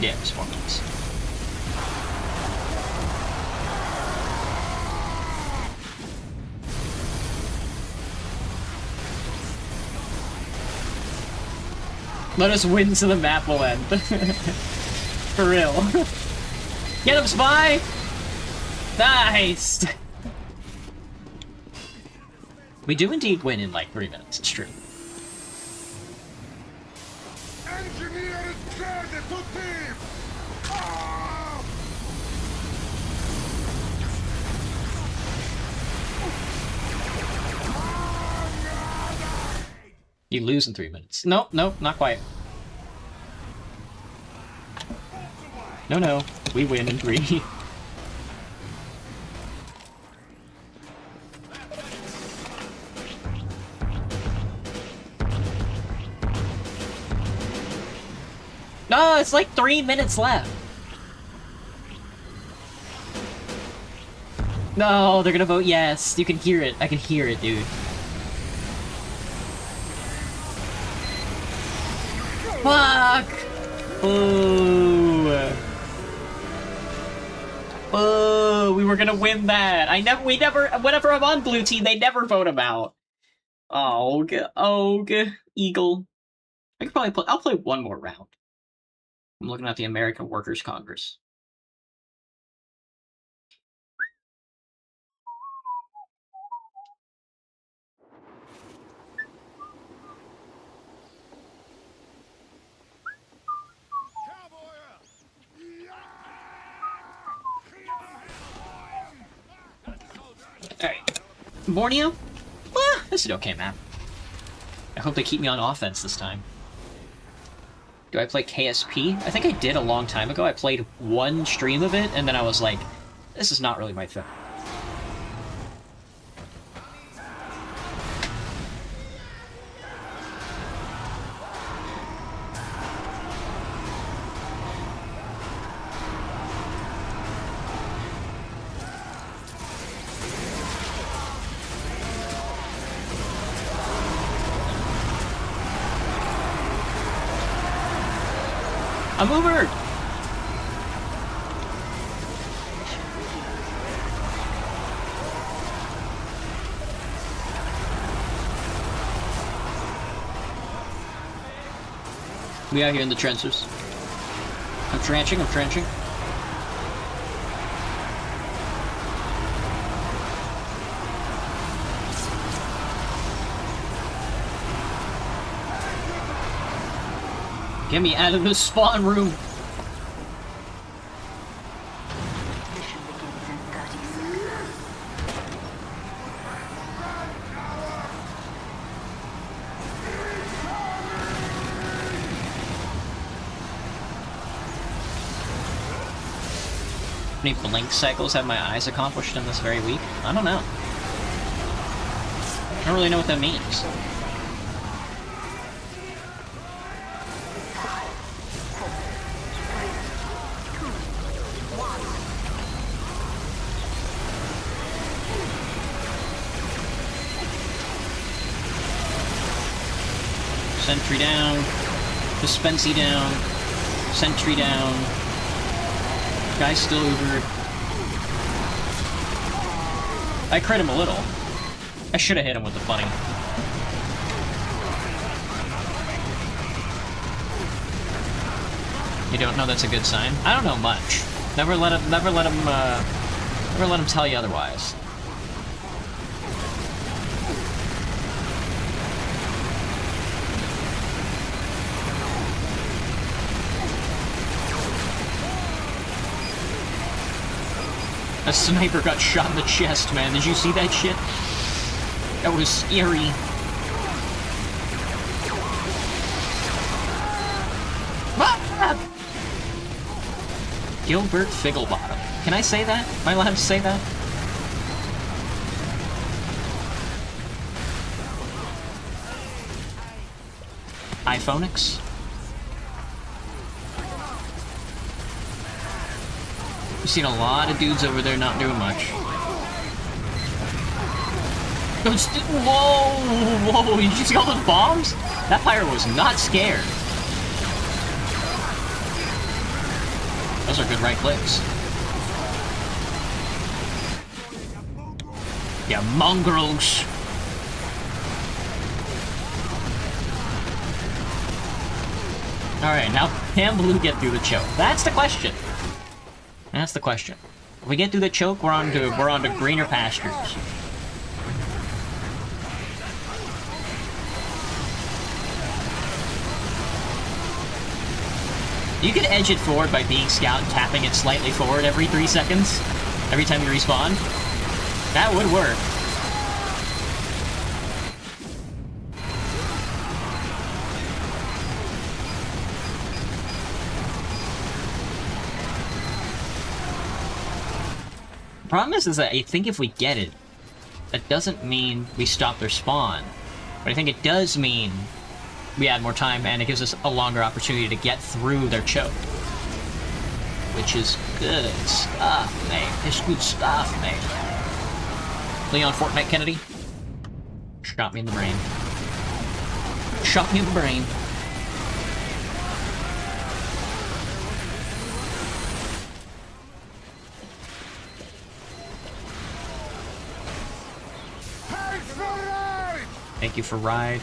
Yeah, it's 4 minutes. Let us win so the map will end. For real. Get him, Spy! Nice! We do indeed win in like 3 minutes, it's true. You lose in 3 minutes. Nope, nope, not quite. No, no, we win in 3. No, it's like 3 minutes left. No, they're gonna vote yes. You can hear it. I can hear it, dude. Fuck! Boo! Boo! We were gonna win that. We never. Whenever I'm on blue team, they never vote him out. Oh, Eagle. I could probably play. I'll play one more round. I'm looking at the American Workers' Congress. Borneo? Well, this is an okay map. I hope they keep me on offense this time. Do I play KSP? I think I did a long time ago. I played one stream of it, and then I was like, this is not really my thing. I'm Ubered! We out here in the trenches. I'm trenching. Get me out of the spawn room! How many blink cycles have my eyes accomplished in this very week? I don't know. I don't really know what that means. Sentry down. Dispensy down. Sentry down. Guy's still Ubered. I crit him a little. I should have hit him with the funny. You don't know that's a good sign? I don't know much. Never let him tell you otherwise. A sniper got shot in the chest, man. Did you see that shit? That was scary. Ah! Gilbert Figglebottom. Can I say that? Am I allowed to say that? iPhonix? We've seen a lot of dudes over there not doing much. Whoa! Did you see all those bombs? That pirate was not scared. Those are good right clicks. Yeah, mongrels. Alright, now can Blue get through the choke? That's the question. That's the question. If we get through the choke, we're on to greener pastures. You could edge it forward by being scout and tapping it slightly forward every 3 seconds, every time you respawn. That would work. Problem is that I think if we get it, that doesn't mean we stop their spawn. But I think it does mean we add more time, and it gives us a longer opportunity to get through their choke. Which is good stuff, mate. It's good stuff, mate. Leon Fortnite Kennedy. Shot me in the brain. Shot me in the brain. Thank you for ride.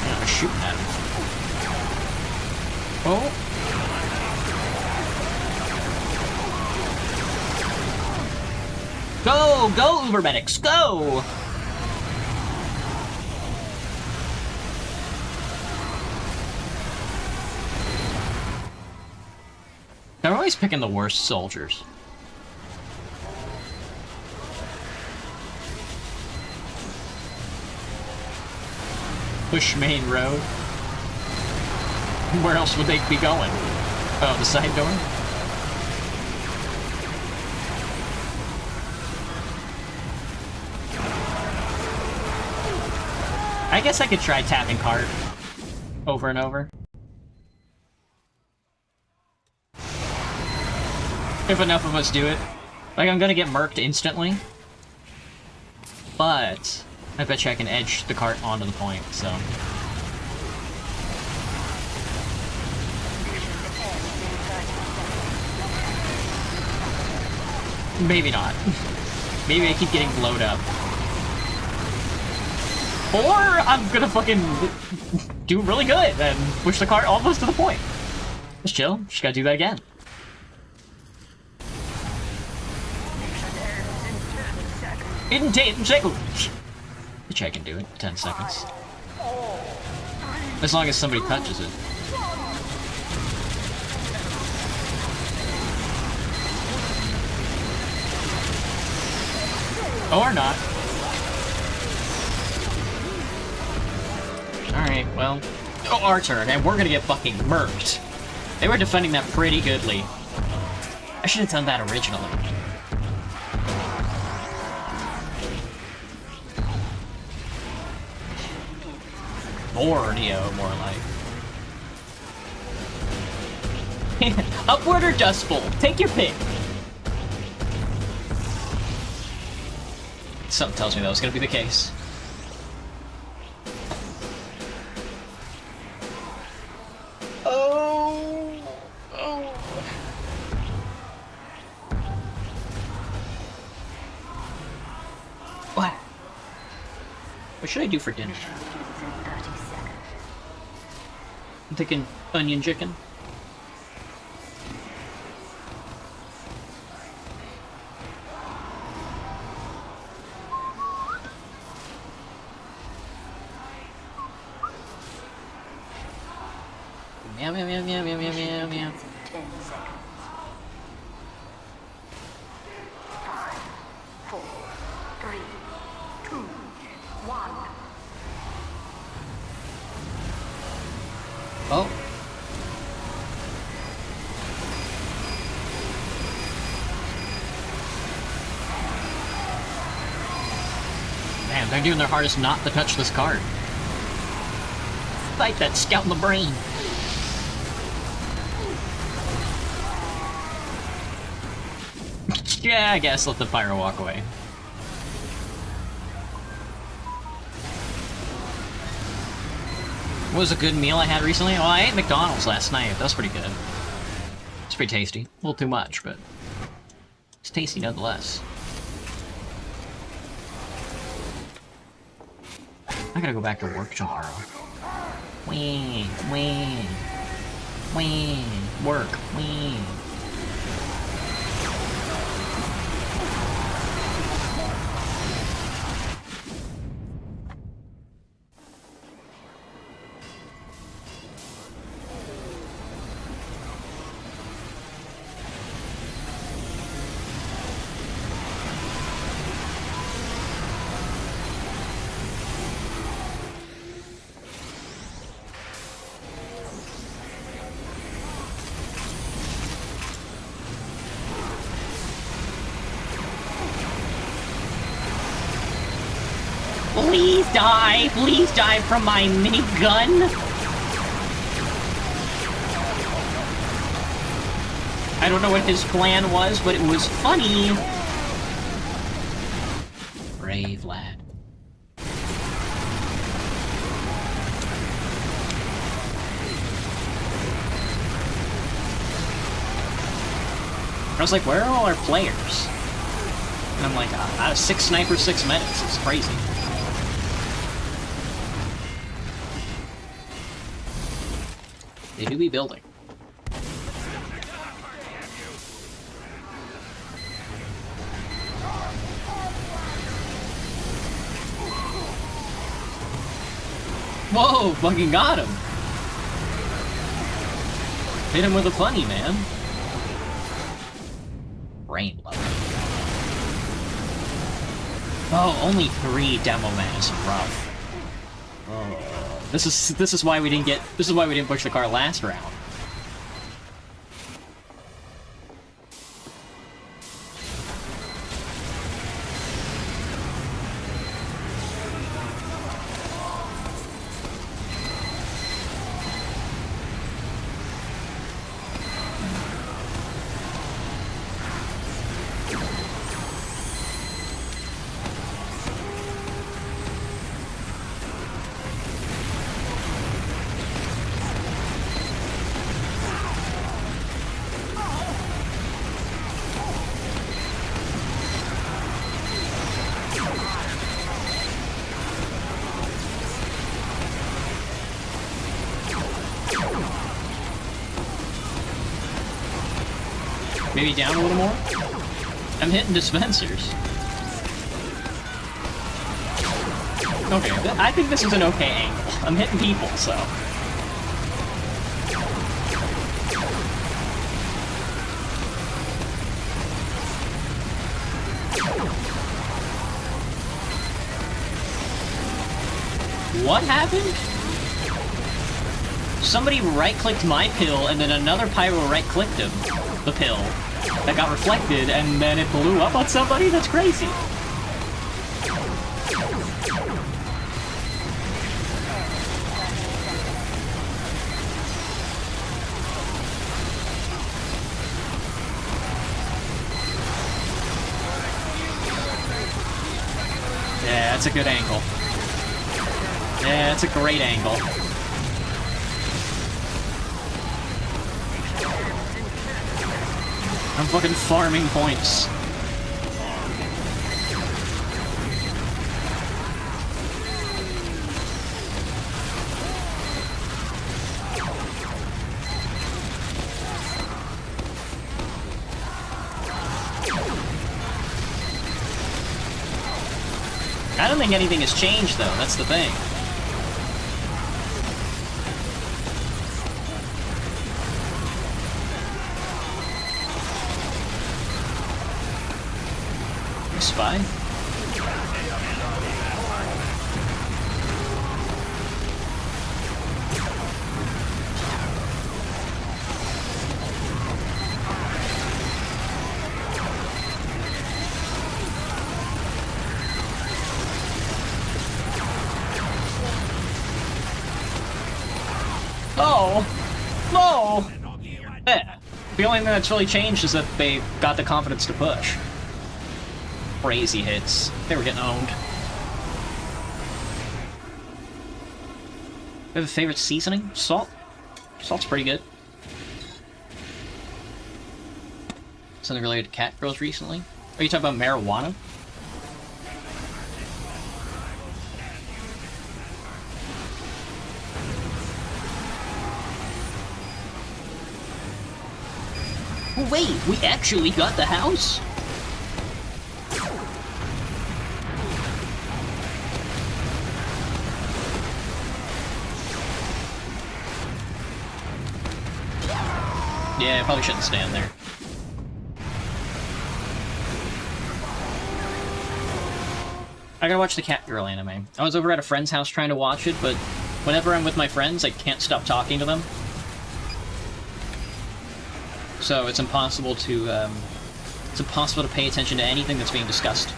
I'm shooting at him. Oh. Go! Go, Uber Medics! Go! always picking the worst soldiers. Push main road. Where else would they be going? Oh, the side door? I guess I could try tapping cart over and over. If enough of us do it. Like, I'm gonna get murked instantly. But I bet you I can edge the cart onto the point, so. Maybe not. Maybe I keep getting blowed up. Or I'm gonna fucking do really good and push the cart almost to the point. Just chill. Just gotta do that again. In 10 seconds. Which I can do it. 10 seconds. As long as somebody touches it. Or not. Alright, well. Oh, our turn, and we're gonna get fucking murked. They were defending that pretty goodly. I should have done that originally. Borneo, more like. Upward or Dust Bowl? Take your pick. Something tells me that was gonna be the case. Oh. What? What should I do for dinner? I'm thinking onion chicken. Meow, meow, meow, meow, meow, meow, meow, meow. 10 seconds. 5, 4, 3, 2, 1. Oh. Man, they're doing their hardest not to touch this card. Fight that scout in the brain. Yeah, I guess let the pyro walk away. What was a good meal I had recently? Well, I ate McDonald's last night. That was pretty good. It's pretty tasty. A little too much, but it's tasty nonetheless. I gotta go back to work tomorrow. Wee, work, wee. Please die from my minigun. I don't know what his plan was, but it was funny. Brave lad. I was like, where are all our players? And I'm like, out of 6 snipers, 6 medics. It's crazy. They do be building. Whoa, fucking got him. Hit him with a funny, man. brain level. Oh, only 3 demo men is rough. Oh, this is why we didn't push the car last round. Maybe down a little more? I'm hitting dispensers. Okay, I think this is an okay angle. I'm hitting people, so... What happened? Somebody right-clicked my pill, and then another pyro right-clicked him. The pill. That got reflected, and then it blew up on somebody? That's crazy. Yeah, that's a good angle. Yeah, that's a great angle. I'm fucking farming points. I don't think anything has changed, though. That's the thing. Spy? Oh! No! Yeah. The only thing that's really changed is that they got the confidence to push. Crazy hits. They were getting owned. You have a favorite seasoning? Salt? Salt's pretty good. Something related to cat girls recently? Are you talking about marijuana? Oh, wait, we actually got the house? Yeah, I probably shouldn't stand there. I gotta watch the Cat Girl anime. I was over at a friend's house trying to watch it, but whenever I'm with my friends, I can't stop talking to them. So it's impossible to pay attention to anything that's being discussed.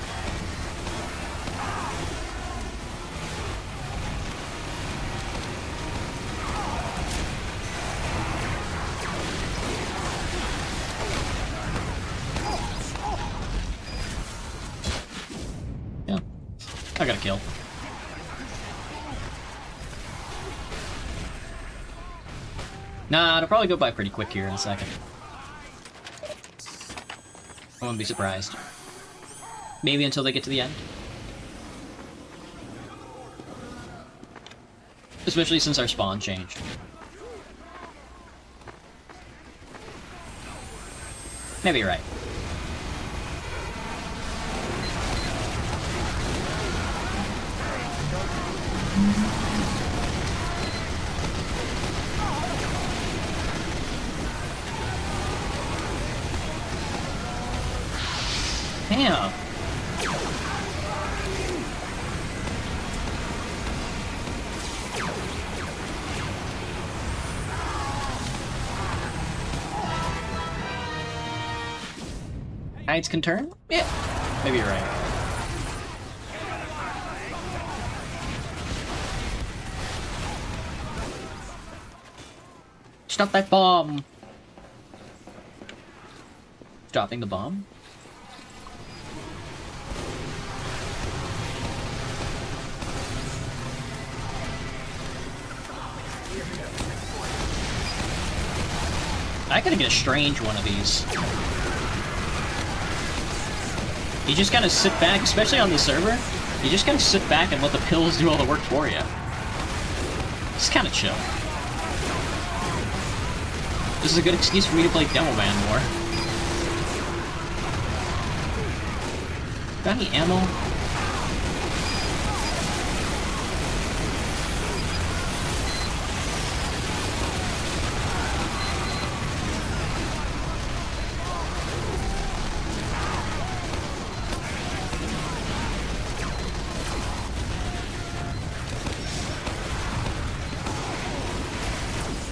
Yeah. I got a kill. Nah, it'll probably go by pretty quick here in a second. I wouldn't be surprised. Maybe until they get to the end. Especially since our spawn changed. Maybe you're right. Damn. Knights can turn? Yeah. Maybe you're right. Stop that bomb! Dropping the bomb? I gotta get a strange one of these. You just gotta sit back, especially on the server, you just gotta sit back and let the pills do all the work for you. It's kinda chill. This is a good excuse for me to play Demo Man more. Got any ammo?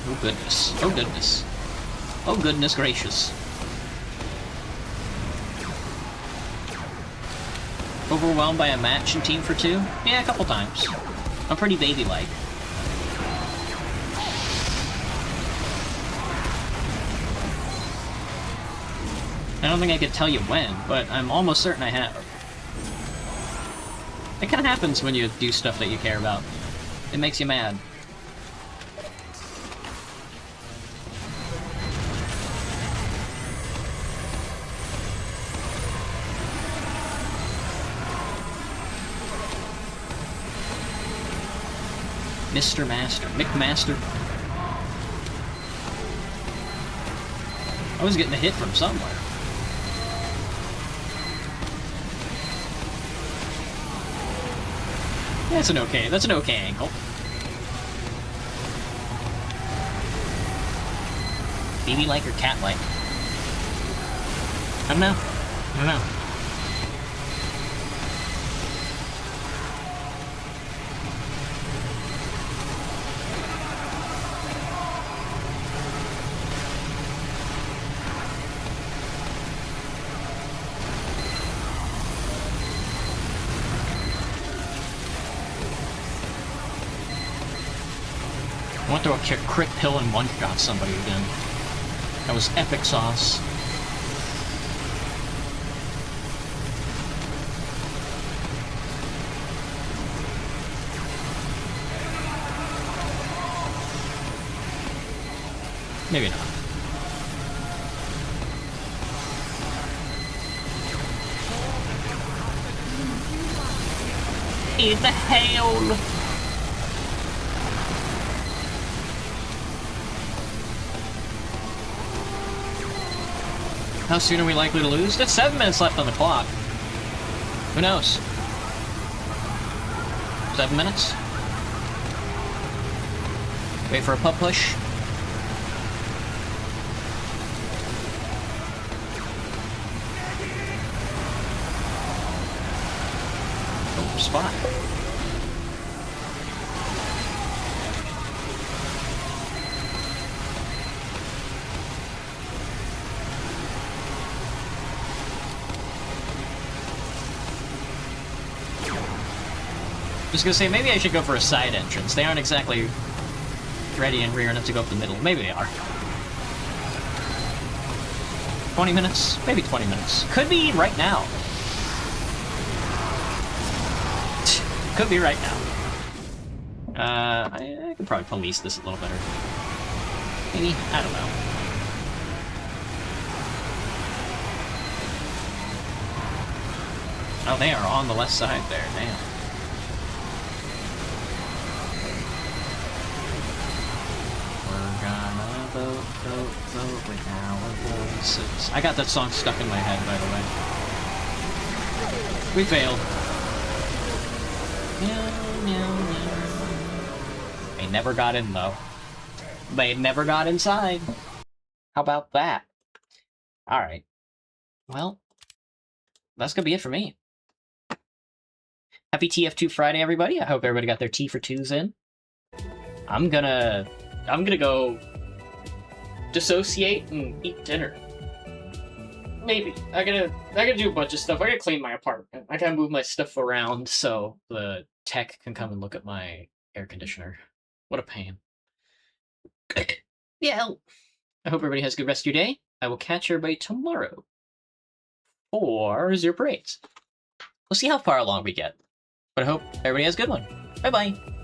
Oh goodness. Oh goodness. Oh goodness gracious. Overwhelmed by a match in Team for 2? Yeah, a couple times. I'm pretty baby-like. I don't think I could tell you when, but I'm almost certain I have. It kinda happens when you do stuff that you care about. It makes you mad. Mr. Master. McMaster. I was getting a hit from somewhere. That's an okay angle. Baby-like or cat-like? I don't know. I don't know. I went through a crit pill and one-shot somebody again. That was epic sauce. Maybe not. In the hell! How soon are we likely to lose? There's 7 minutes left on the clock. Who knows? 7 minutes? Wait for a pub push. Oh, spot. I was gonna say, maybe I should go for a side entrance. They aren't exactly ready and rear enough to go up the middle. Maybe they are. 20 minutes? Maybe 20 minutes. Could be right now. Could be right now. I could probably police this a little better. Maybe? I don't know. Oh, they are on the left side there. Damn. Vote with our voices. I got that song stuck in my head, by the way. We failed. They never got in, though. They never got inside. How about that? Alright. Well, that's gonna be it for me. Happy TF2 Friday, everybody. I hope everybody got their T for 2s in. I'm gonna go dissociate and eat dinner. Maybe. I gotta do a bunch of stuff. I gotta clean my apartment. I gotta move my stuff around so the tech can come and look at my air conditioner. What a pain. Yeah. I hope everybody has a good rest of your day. I will catch everybody tomorrow for Zero Parades. We'll see how far along we get. But I hope everybody has a good one. Bye-bye.